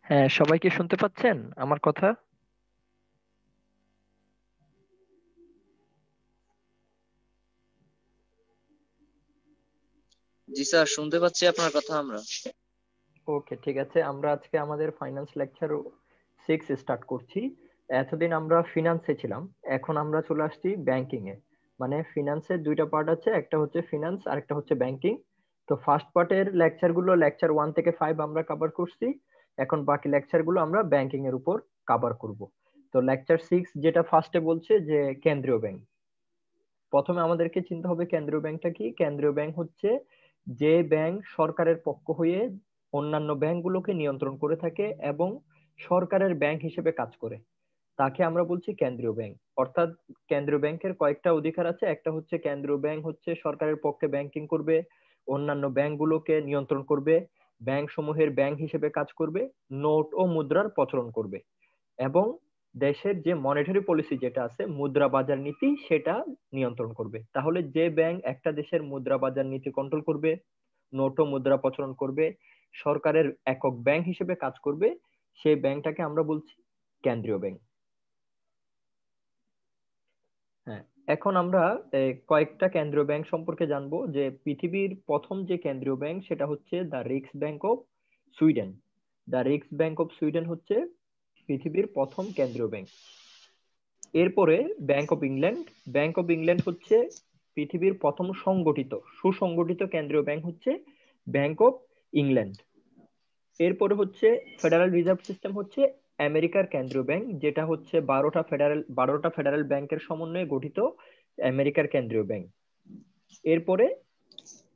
হ্যাঁ, সবাই কি শুনতে পাচ্ছেন আমার কথা? জি স্যার, শুনতে পাচ্ছি আপনার কথা আমরা। ওকে, ঠিক আছে। আমরা আজকে আমাদের ফাইন্যান্স লেকচার 6 স্টার্ট করছি। এতদিন আমরা ফিনান্সে ছিলাম, এখন আমরা চলে আসছি ব্যাংকিং এ। মানে ফিনান্সের দুইটা পার্ট আছে, একটা হচ্ছে ফিনান্স আর একটা হচ্ছে ব্যাংকিং। তো ফার্স্ট পার্টের লেকচার গুলো লেকচার 1 থেকে 5 আমরা কভার করছি। এখন বাকি লেকচার গুলো আমরা ব্যাংকিং এর উপর কভার করব। তো লেকচার 6 যেটা ফার্স্টে বলছে যে কেন্দ্রীয় ব্যাংক। প্রথমে আমাদেরকে চিন্তা হবে কেন্দ্রীয় ব্যাংকটা কি। কেন্দ্রীয় ব্যাংক হচ্ছে যে ব্যাংক সরকারের পক্ষ হয়ে অন্যান্য ব্যাংকগুলোকে নিয়ন্ত্রণ করে থাকে এবং সরকারের ব্যাংক হিসেবে কাজ করে, তাকে আমরা বলছি কেন্দ্রীয় ব্যাংক। অর্থাৎ কেন্দ্রীয় ব্যাংকের কয়েকটা অধিকার আছে। একটা হচ্ছে কেন্দ্রীয় ব্যাংক হচ্ছে সরকারের পক্ষে ব্যাংকিং করবে, অন্যান্য ব্যাংকগুলোকে নিয়ন্ত্রণ করবে, ব্যাংক সমূহের ব্যাংক হিসেবে কাজ করবে, নোট ও মুদ্রার প্রচলন করবে এবং দেশের যে মনিটারি পলিসি যেটা আছে, মুদ্রা বাজার নীতি, সেটা নিয়ন্ত্রণ করবে। তাহলে যে ব্যাংক একটা দেশের মুদ্রা বাজার নীতি কন্ট্রোল করবে, নোট ও মুদ্রা প্রচলন করবে, সরকারের একক ব্যাংক হিসেবে কাজ করবে, সেই ব্যাংকটাকে আমরা বলছি কেন্দ্রীয় ব্যাংক। হ্যাঁ, এখন আমরা কয়েকটা কেন্দ্রীয় ব্যাংক সম্পর্কে জানবো। যে পৃথিবীর প্রথম যে কেন্দ্রীয় ব্যাংক সেটা হচ্ছে দ্য রিক্স ব্যাংক অফ সুইডেন। দ্য রিক্স ব্যাংক অফ সুইডেন হচ্ছে পৃথিবীর প্রথম কেন্দ্রীয় ব্যাংক। এরপরে bank of England. Bank of England হচ্ছে পৃথিবীর প্রথম সংগঠিত সুসংগঠিত কেন্দ্রীয় ব্যাংক হচ্ছে ব্যাংক অফ ইংল্যান্ড। এরপরে হচ্ছে ফেডারেল রিজার্ভ সিস্টেম হচ্ছে আমেরিকার কেন্দ্রীয় ব্যাংক, যেটা হচ্ছে 12টা ফেডারেল ব্যাংকের সমন্বয়ে গঠিত আমেরিকার কেন্দ্রীয় ব্যাংক। এরপরে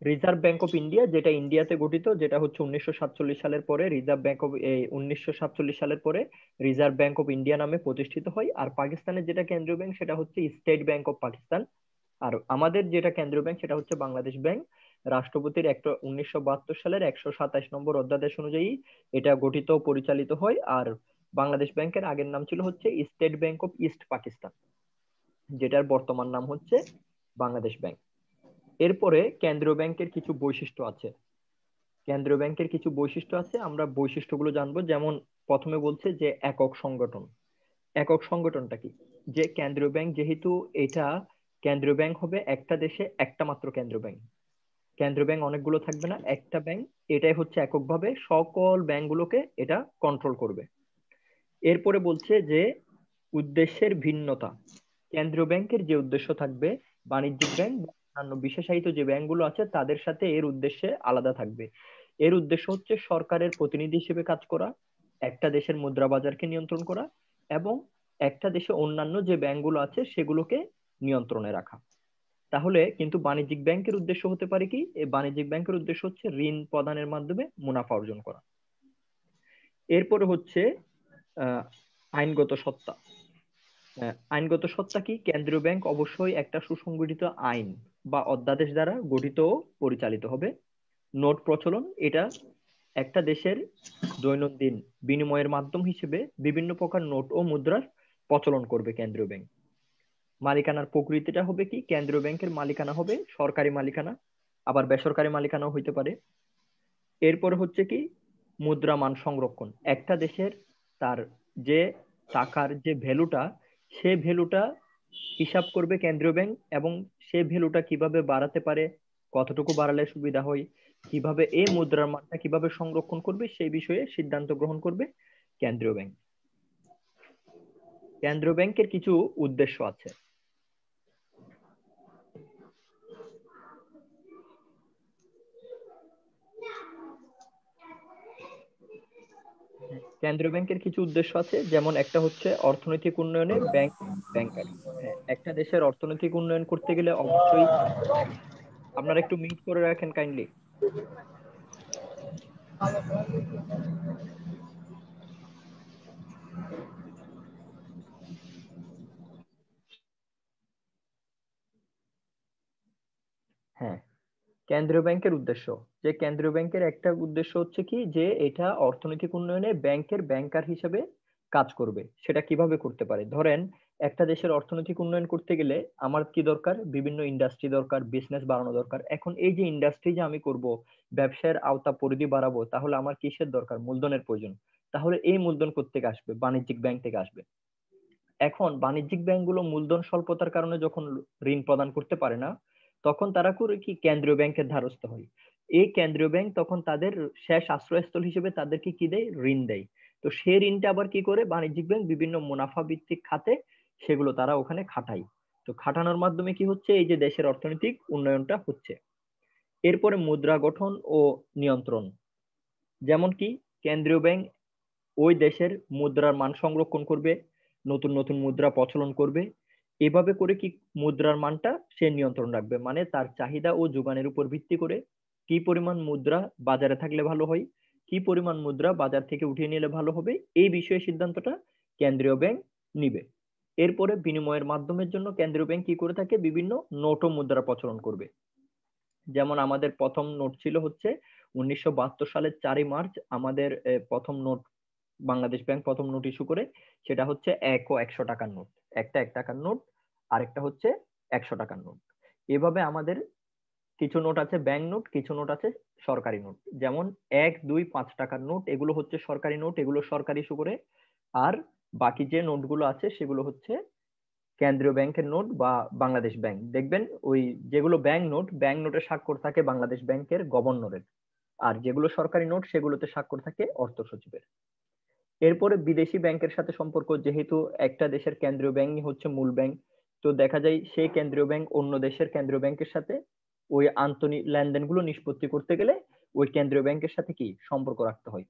রিজার্ভ ব্যাংক অফ ইন্ডিয়া, যেটা ইন্ডিয়াতে গঠিত, যেটা হচ্ছে 1947 সালের পরে রিজার্ভ ব্যাংক অফ 1947 সালের পরে রিজার্ভ ব্যাংক অফ ইন্ডিয়া নামে প্রতিষ্ঠিত হয়। আর পাকিস্তানের যেটা কেন্দ্রীয় ব্যাংক সেটা হচ্ছে স্টেট ব্যাংক অফ পাকিস্তান। আর আমাদের যেটা কেন্দ্রীয় ব্যাংক সেটা হচ্ছে বাংলাদেশ ব্যাংক। রাষ্ট্রপতির একটা 1972 সালের 127 নম্বর অধ্যাদেশ অনুযায়ী এটা গঠিত ও পরিচালিত হয়। আর বাংলাদেশ ব্যাংকের আগের নাম ছিল হচ্ছে state bank of east Pakistan, যেটার বর্তমান নাম হচ্ছে বাংলাদেশ ব্যাংক। এরপরে কেন্দ্রীয় ব্যাংকের কিছু বৈশিষ্ট্য আছে। কেন্দ্রীয় ব্যাংকের কিছু বৈশিষ্ট্য আছে, আমরা বৈশিষ্ট্যগুলো জানবো। যেমন প্রথমে বলছে যে একক সংগঠন। একক সংগঠনটা কি? যে কেন্দ্রীয় ব্যাংক যেহেতু এটা কেন্দ্রীয় ব্যাংক হবে একটা দেশে একটা মাত্র কেন্দ্রীয় ব্যাংক। কেন্দ্রীয় ব্যাংক অনেকগুলো থাকবে না, একটা ব্যাংক। এটাই হচ্ছে এককভাবে সকল ব্যাংকগুলোকে এটা কন্ট্রোল করবে। এরপরে বলছে যে উদ্দেশ্যের ভিন্নতা। কেন্দ্রীয় ব্যাংকের যে উদ্দেশ্য থাকবে, বাণিজ্যিক ব্যাংক বা অন্যান্য বিশেষায়িত যে ব্যাংকগুলো আছে তাদের সাথে এর উদ্দেশ্যে আলাদা থাকবে। এর উদ্দেশ্য হচ্ছে সরকারের প্রতিনিধি হিসেবে কাজ করা, একটা দেশের মুদ্রা বাজারকে নিয়ন্ত্রণ করা এবং একটা দেশে অন্যান্য যে ব্যাংকগুলো আছে সেগুলোকে নিয়ন্ত্রণে রাখা। তাহলে কিন্তু বাণিজ্যিক ব্যাংকের উদ্দেশ্য হতে পারে কি? এই বাণিজ্যিক ব্যাংকের উদ্দেশ্য হচ্ছে ঋণ প্রদানের মাধ্যমে মুনাফা অর্জন করা। এরপরে হচ্ছে আহ আইনগত সত্তা। আইনগত সত্তা কি? কেন্দ্রীয় ব্যাংক অবশ্যই একটা সুসংগঠিত আইন বা অধ্যাদেশ দ্বারা গঠিত ও পরিচালিত হবে। নোট প্রচলন, এটা একটা দেশের দৈনন্দিন বিনিময়ের মাধ্যম হিসেবে বিভিন্ন প্রকার নোট ও মুদ্রার প্রচলন করবে কেন্দ্রীয় ব্যাংক। মালিকানার প্রকৃতিটা হবে কি? কেন্দ্রীয় ব্যাংকের মালিকানা হবে সরকারি মালিকানা, আবার বেসরকারি মালিকানাও হইতে পারে। এরপরে হচ্ছে কি? মুদ্রা মান সংরক্ষণ। একটা দেশের তার যে টাকার যে ভ্যালুটা, সে ভ্যালুটা হিসাব করবে কেন্দ্রীয় ব্যাংক এবং সে ভ্যালুটা কিভাবে বাড়াতে পারে, কতটুকু বাড়ালে সুবিধা হয়, কিভাবে এই মুদ্রার মানটা কিভাবে সংরক্ষণ করবে সেই বিষয়ে সিদ্ধান্ত গ্রহণ করবে কেন্দ্রীয় ব্যাংক। কেন্দ্রীয় ব্যাংকের কিছু উদ্দেশ্য আছে। কেন্দ্রীয় ব্যাংকের কিছু উদ্দেশ্য আছে, যেমন একটা হচ্ছে অর্থনৈতিক উন্নয়নে ব্যাংক ব্যাংকার। হ্যাঁ, একটা দেশের অর্থনৈতিক উন্নয়ন করতে গেলে অবশ্যই আপনারা একটু মিউট করে রাখেন কাইন্ডলি। কেন্দ্রীয় ব্যাংকের উদ্দেশ্য, যে কেন্দ্রীয় ব্যাংকের একটা উদ্দেশ্য হচ্ছে কি, যে এটা অর্থনৈতিক উন্নয়নে ব্যাংকের ব্যাংকার হিসেবে কাজ করবে। সেটা কিভাবে করতে পারে? ধরেন একটা দেশের অর্থনৈতিক উন্নয়ন করতে গেলে আমার কি দরকার? বিভিন্ন ইন্ডাস্ট্রি দরকার, বিজনেস বাড়ানো দরকার। এখন এই যে ইন্ডাস্ট্রি যে আমি করব, ব্যবসার আওতা পরিধি বাড়াবো, তাহলে আমার কিসের দরকার? মূলধনের প্রয়োজন। তাহলে এই মূলধন কোত্থেকে আসবে? বাণিজ্যিক ব্যাংক থেকে আসবে। এখন বাণিজ্যিক ব্যাংকগুলো মূলধন স্বল্পতার কারণে যখন ঋণ প্রদান করতে পারে না, তখন তারা করে কি, কেন্দ্রীয় ব্যাংকের দ্বারস্থ হয়। এই কেন্দ্রীয় ব্যাংক তখন তাদের শেষ আশ্রয়স্থল হিসেবে তাদেরকে কি দেয়? ঋণ দেয়। তো সেই ঋণটা আবার কি করে বাণিজ্যিক ব্যাংক বিভিন্ন মুনাফা ভিত্তিক খাতে সেগুলো তারা ওখানে খাটায়। তো খাটানোর মাধ্যমে কি হচ্ছে? এই যে দেশের অর্থনৈতিক উন্নয়নটা হচ্ছে। এরপরে মুদ্রা গঠন ও নিয়ন্ত্রণ। যেমন কি, কেন্দ্রীয় ব্যাংক ওই দেশের মুদ্রার মান সংরক্ষণ করবে, নতুন নতুন মুদ্রা প্রচলন করবে। এভাবে করে কি মুদ্রার মানটা সে নিয়ন্ত্রণ রাখবে, মানে তার চাহিদা ও যোগানের উপর ভিত্তি করে কি পরিমাণ মুদ্রা বাজারে থাকলে ভালো হয়, কি পরিমাণ মুদ্রা বাজার থেকে উঠিয়ে নিলে ভালো হবে, এই বিষয়ে সিদ্ধান্তটা কেন্দ্রীয় ব্যাংক নিবে। এরপরে বিনিময়ের মাধ্যমের জন্য কেন্দ্রীয় ব্যাংক কি করে থাকে? বিভিন্ন নোট ও মুদ্রা প্রচলন করবে। যেমন আমাদের প্রথম নোট ছিল হচ্ছে 1972 সালের 4ই মার্চ আমাদের প্রথম নোট বাংলাদেশ ব্যাংক প্রথম নোট ইস্যু করে। সেটা হচ্ছে 1 ও 100 টাকার নোট। একটা 1 টাকার নোট, আরেকটা হচ্ছে 100 টাকার নোট। এভাবে আমাদের কিছু নোট আছে ব্যাংক নোট, কিছু নোট আছে সরকারি নোট। যেমন 1, 2, 5 টাকার নোট, এগুলো হচ্ছে সরকারি নোট, এগুলো সরকার ইস্যু করে। আর বাকি যে নোটগুলো আছে সেগুলো হচ্ছে কেন্দ্রীয় ব্যাংকের নোট বা বাংলাদেশ ব্যাংক। দেখবেন ওই যেগুলো ব্যাংক নোট, ব্যাংক নোটে স্বাক্ষর থাকে বাংলাদেশ ব্যাংকের গভর্নরের। আর যেগুলো সরকারি নোট সেগুলোতে স্বাক্ষর থাকে অর্থ সচিবের। এরপরে বিদেশি ব্যাংকের সাথে সম্পর্ক, যেহেতু একটা দেশের কেন্দ্রীয় ব্যাংকই হচ্ছে মূল ব্যাংক, তো দেখা যায় সেই কেন্দ্রীয় ব্যাংক অন্য দেশের কেন্দ্রীয় ব্যাংকের সাথে ওই লেনদেনগুলো নিষ্পত্তি করতে গেলে ওই কেন্দ্রীয় ব্যাংকের সাথে কি সম্পর্ক রাখতে হয়।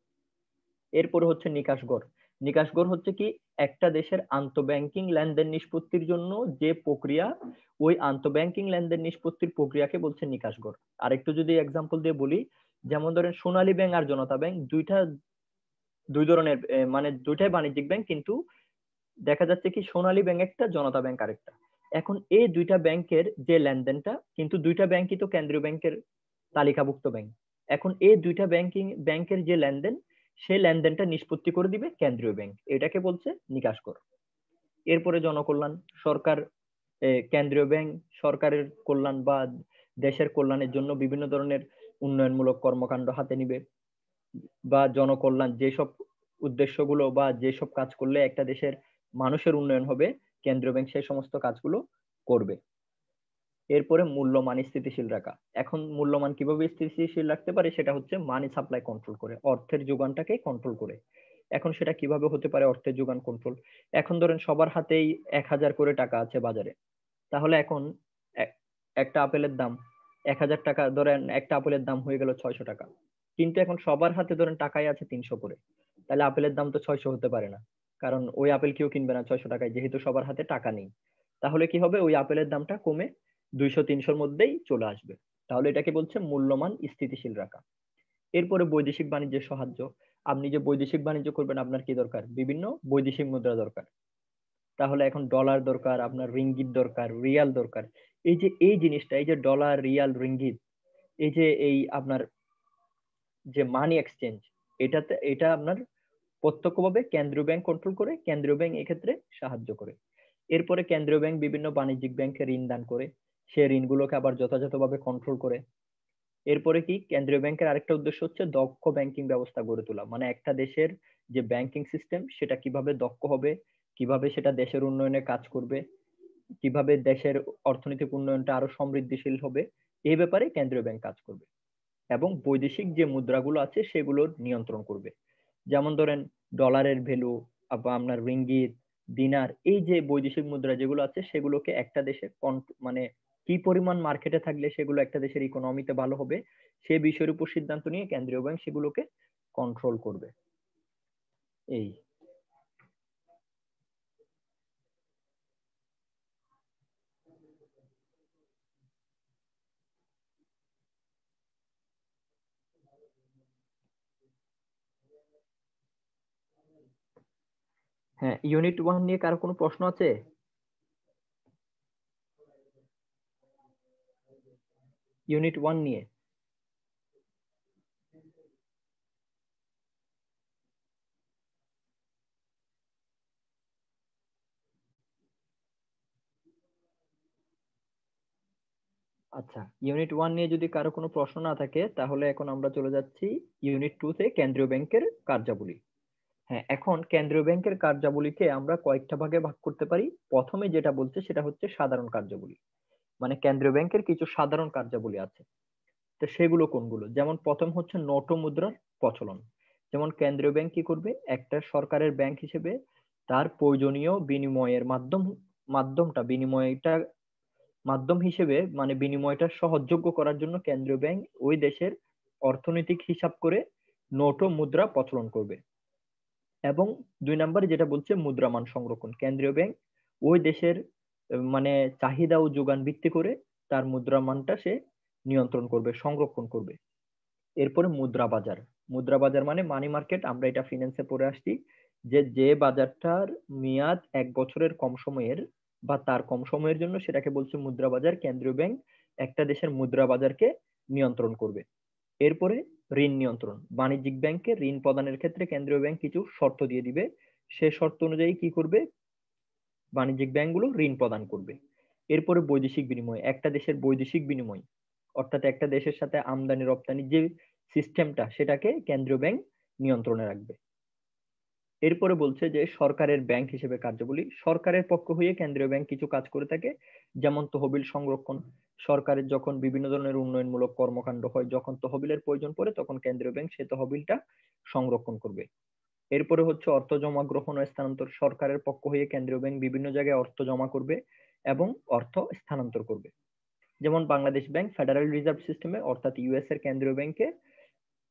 এরপরে হচ্ছে নিকাশ ঘর। নিকাশ ঘর হচ্ছে কি, একটা দেশের আন্তঃব্যাংকিং লেনদেন নিষ্পত্তির জন্য যে প্রক্রিয়া, ওই আন্তঃব্যাংকিং লেনদেন নিষ্পত্তির প্রক্রিয়াকে বলছে নিকাশ ঘর। আর একটু যদি এক্সাম্পল দিয়ে বলি, যেমন ধরেন সোনালী ব্যাংক আর জনতা ব্যাংক দুই ধরনের, মানে দুইটাই বাণিজ্যিক ব্যাংক, কিন্তু দেখা যাচ্ছে কি সোনালী ব্যাংক একটা, জনতা ব্যাংক আরেকটা। এখন এই দুইটা ব্যাংকের যে লেনদেনটা, কিন্তু দুইটা ব্যাংকই তো কেন্দ্রীয় ব্যাংকের তালিকাভুক্ত ব্যাংক। এখন এই দুইটা ব্যাংকের যে লেনদেন, সেই লেনদেনটা নিষ্পত্তি করে দিবে কেন্দ্রীয় ব্যাংক, এটাকে বলছে নিকাশ কর। এরপরে জনকল্যাণ। সরকার, কেন্দ্রীয় ব্যাংক সরকারের কল্যাণ বা দেশের কল্যাণের জন্য বিভিন্ন ধরনের উন্নয়নমূলক কর্মকাণ্ড হাতে নিবে, বা জনকল্যাণ যেসব উদ্দেশ্যগুলো বা যেসব কাজ করলে একটা দেশের মানুষের উন্নয়ন হবে, কেন্দ্রীয় ব্যাংক সেই সমস্ত কাজগুলো করবে। এরপরে মূল্যমান স্থিতিশীল রাখা। এখন মূল্যমান কিভাবে স্থিতিশীল রাখতে পারে? সেটা হচ্ছে মানি সাপ্লাই কন্ট্রোল করে, অর্থের যোগানটাকে কন্ট্রোল করে। এখন সেটা কিভাবে হতে পারে অর্থের যোগান কন্ট্রোল? এখন ধরেন সবার হাতেই 1000 করে টাকা আছে বাজারে। তাহলে এখন এ- একটা আপেলের দাম 1000 টাকা, ধরেন একটা আপেলের দাম হয়ে গেল 600 টাকা। কিন্তু এখন সবার হাতে ধরেন টাকাই আছে 300 করে। তাহলে আপেলের দাম তো 600 হতে পারে না, কারণ ওই আপেল কেউ কিনবে না 600 টাকায়, যেহেতু সবার হাতে টাকা নেই। তাহলে কি হবে? ওই আপেলের দামটা কমে 200-300-র মধ্যেই চলে আসবে। তাহলে এটাকে বলছে মূল্যমান স্থিতিশীল রাখা। এরপরে বৈদেশিক বাণিজ্যের সাহায্য। আপনি যে বৈদেশিক বাণিজ্য করবেন, আপনার কি দরকার? বিভিন্ন বৈদেশিক মুদ্রা দরকার। তাহলে এখন ডলার দরকার, আপনার রিঙ্গিত দরকার, রিয়াল দরকার। এই যে এই জিনিসটা, এই যে ডলার, রিয়াল, রিঙ্গিত, এই যে এই আপনার যে মানি এক্সচেঞ্জ, এটা আপনার প্রত্যক্ষভাবে কেন্দ্রীয় ব্যাংক কন্ট্রোল করে, কেন্দ্রীয় ব্যাংক এক্ষেত্রে সাহায্য করে। এরপরে কেন্দ্রীয় ব্যাংক বিভিন্ন বাণিজ্যিক ব্যাংকে ঋণ দান করে, সে ঋণগুলোকে আবার যথাযথভাবে কন্ট্রোল করে। এরপরে কি, কেন্দ্রীয় ব্যাংকের আরেকটা উদ্দেশ্য হচ্ছে দক্ষ ব্যাংকিং ব্যবস্থা গড়ে তোলা, মানে একটা দেশের যে ব্যাংকিং সিস্টেম সেটা কিভাবে দক্ষ হবে, কিভাবে সেটা দেশের উন্নয়নে কাজ করবে, কিভাবে দেশের অর্থনৈতিক উন্নয়নটা আরো সমৃদ্ধিশীল হবে, এই ব্যাপারে কেন্দ্রীয় ব্যাংক কাজ করবে। এবং বৈদেশিক যে মুদ্রাগুলো আছে সেগুলোর নিয়ন্ত্রণ করবে। যেমন ধরেন ডলারের ভ্যালু বা আপনার রিঙ্গিত, দিনার, এই যে বৈদেশিক মুদ্রা যেগুলো আছে সেগুলোকে একটা দেশে মানে কি পরিমাণ মার্কেটে থাকলে সেগুলো একটা দেশের ইকোনমিতে ভালো হবে, সে বিষয়ের উপর সিদ্ধান্ত নিয়ে কেন্দ্রীয় ব্যাংক সেগুলোকে কন্ট্রোল করবে। এই। হ্যাঁ, ইউনিট 1 নিয়ে কারো কোনো প্রশ্ন আছে? ইউনিট 1 নিয়ে আচ্ছা, ইউনিট 1 নিয়ে যদি কারো কোনো প্রশ্ন না থাকে তাহলে এখন আমরা চলে যাচ্ছি ইউনিট 2 তে কেন্দ্রীয় ব্যাংকের কার্যাবলী। হ্যাঁ, এখন কেন্দ্রীয় ব্যাংকের কার্যাবলীকে আমরা কয়েকটা ভাগে ভাগ করতে পারি। প্রথমে যেটা বলছে সেটা হচ্ছে সাধারণ কার্যাবলী। মানে কেন্দ্রীয় ব্যাংকের কিছু সাধারণ কার্যাবলী আছে। তো সেগুলো কোনগুলো? যেমন প্রথম হচ্ছে নোট ও মুদ্রার প্রচলন। যেমন কেন্দ্রীয় ব্যাংক কি করবে, একটা সরকারের ব্যাংক হিসেবে তার প্রয়োজনীয় বিনিময়ের মাধ্যম হিসেবে, মানে বিনিময়টা সহজযোগ্য করার জন্য কেন্দ্রীয় ব্যাংক ওই দেশের অর্থনৈতিক হিসাব করে নোট ও মুদ্রা প্রচলন করবে। এবং 2 নম্বরে যেটা বলছে মুদ্রামান সংরক্ষণ, কেন্দ্রীয় ব্যাংক ওই দেশের মানে চাহিদা ও যোগান ভিত্তি করে তার মুদ্রামানটা সে নিয়ন্ত্রণ করবে, সংরক্ষণ করবে। এরপরে মুদ্রা বাজার। মুদ্রা বাজার মানে মানি মার্কেট, আমরা এটা ফিন্যান্সে পড়ে আসছি, যে যে বাজারটার মেয়াদ 1 বছরের কম সময়ের বা তার কম সময়ের জন্য সেটাকে বলছে মুদ্রা বাজার। কেন্দ্রীয় ব্যাংক একটা দেশের মুদ্রা বাজারকে নিয়ন্ত্রণ করবে। এরপরে ঋণ নিয়ন্ত্রণ, বাণিজ্যিক ব্যাংকে ঋণ প্রদানের ক্ষেত্রে কেন্দ্রীয় ব্যাংক কিছু শর্ত দিয়ে দিবে, সে শর্ত অনুযায়ী কি করবে, বাণিজ্যিক ব্যাংকগুলো ঋণ প্রদান করবে। এরপরে বৈদেশিক বিনিময়, একটা দেশের বৈদেশিক বিনিময় অর্থাৎ একটা দেশের সাথে আমদানি রপ্তানির যে সিস্টেমটা সেটাকে কেন্দ্রীয় ব্যাংক নিয়ন্ত্রণে রাখবে। এরপরে বলছে যে সরকারের ব্যাংক হিসেবে কার্যাবলী, সরকারের পক্ষ হয়ে কেন্দ্রীয় ব্যাংক কিছু কাজ করে থাকে, যেমন তহবিল সংরক্ষণ। সরকারের যখন বিভিন্ন ধরনের উন্নয়নমূলক কর্মকাণ্ড হয়, যখন তহবিলের প্রয়োজন পড়ে তখন কেন্দ্রীয় ব্যাংক সে তহবিলটা সংরক্ষণ করবে। এরপরে হচ্ছে অর্থ জমা গ্রহণ ও স্থানান্তর, সরকারের পক্ষ হয়ে কেন্দ্রীয় ব্যাংক বিভিন্ন জায়গায় অর্থ জমা করবে এবং অর্থ স্থানান্তর করবে। যেমন বাংলাদেশ ব্যাংক ফেডারেল রিজার্ভ সিস্টেমে অর্থাৎ ইউএস এর কেন্দ্রীয় ব্যাংকে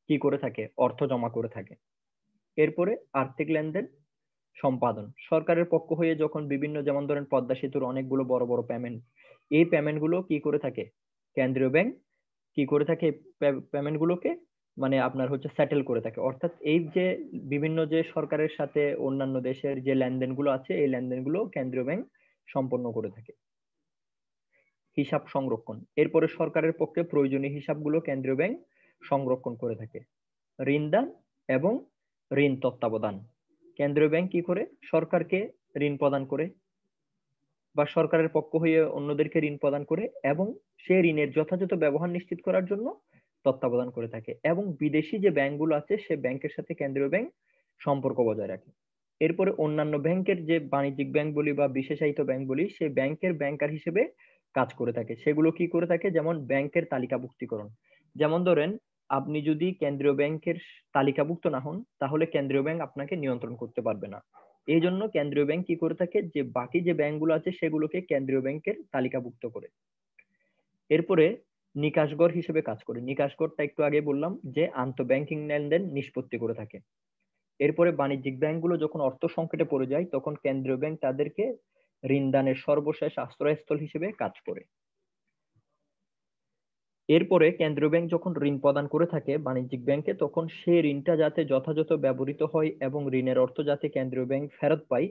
কি করে থাকে, অর্থ জমা করে থাকে। এরপরে আর্থিক লেনদেন সম্পাদন, সরকারের পক্ষ হয়ে যখন বিভিন্ন, যেমন ধরেন পদ্মা সেতুর অনেকগুলো বড় বড় পেমেন্ট, এই পেমেন্ট গুলো কি করে থাকে, কেন্দ্রীয় ব্যাংক কি করে থাকে, পেমেন্ট গুলোকে মানে আপনার হচ্ছে সেটেল করে থাকে। অর্থাৎ এই যে বিভিন্ন যে সরকারের সাথে অন্যান্য দেশের যে লেনদেন গুলো আছে এই লেনদেন গুলো কেন্দ্রীয় ব্যাংক সম্পন্ন করে থাকে। হিসাব সংরক্ষণ, এরপরে সরকারের পক্ষে প্রয়োজনীয় হিসাবগুলো কেন্দ্রীয় ব্যাংক সংরক্ষণ করে থাকে। ঋণদান এবং ঋণ তত্ত্বাবধান, কেন্দ্রীয় ব্যাংক কি করে, সরকারকে ঋণ প্রদান করে বা সরকারের পক্ষ হয়ে অন্যদেরকে ঋণ প্রদান করে এবং সে ঋণের যথাযথ ব্যবহার নিশ্চিত করার জন্য তত্ত্বাবধান করে থাকে। এবং বিদেশি যে ব্যাংকগুলো আছে সে ব্যাংকের সাথে কেন্দ্রীয় ব্যাংক সম্পর্ক বজায় রাখে। এরপরে অন্যান্য ব্যাংকের যে বাণিজ্যিক ব্যাংক বলি বা বিশেষায়িত ব্যাংক বলি, সে ব্যাংকের ব্যাংকার হিসেবে কাজ করে থাকে। সেগুলো কি করে থাকে, যেমন ব্যাংকের তালিকাভুক্তিকরণ। যেমন ধরেন আপনি যদি কেন্দ্রীয় ব্যাংকের তালিকাভুক্ত না হন তাহলে কেন্দ্রীয় ব্যাংক আপনাকে নিয়ন্ত্রণ করতে পারবে না। এই জন্য কেন্দ্রীয় ব্যাংক কি করে থাকে, যে বাকি যে ব্যাংকগুলো আছে সেগুলোকে কেন্দ্রীয় ব্যাংকের তালিকাভুক্ত করে। এরপরে নিকাশগর হিসেবে কাজ করে, নিকাশগরটা একটু আগে বললাম যে আন্তঃব্যাংকিং লেনদেন নিষ্পত্তি করে থাকে। এরপরে বাণিজ্যিক ব্যাংকগুলো যখন অর্থ সংকটে পড়ে যায় তখন কেন্দ্রীয় ব্যাংক তাদেরকে ঋণদানের সর্বশেষ আশ্রয়স্থল হিসেবে কাজ করে। এরপরে কেন্দ্রীয় ব্যাংক যখন ঋণ প্রদান করে থাকে বাণিজ্যিক ব্যাংকে, তখন সে ঋণটা যাতে যথাযথ ব্যবহৃত হয় এবং ঋণের অর্থ যাতে কেন্দ্রীয় ব্যাংক ফেরত পায়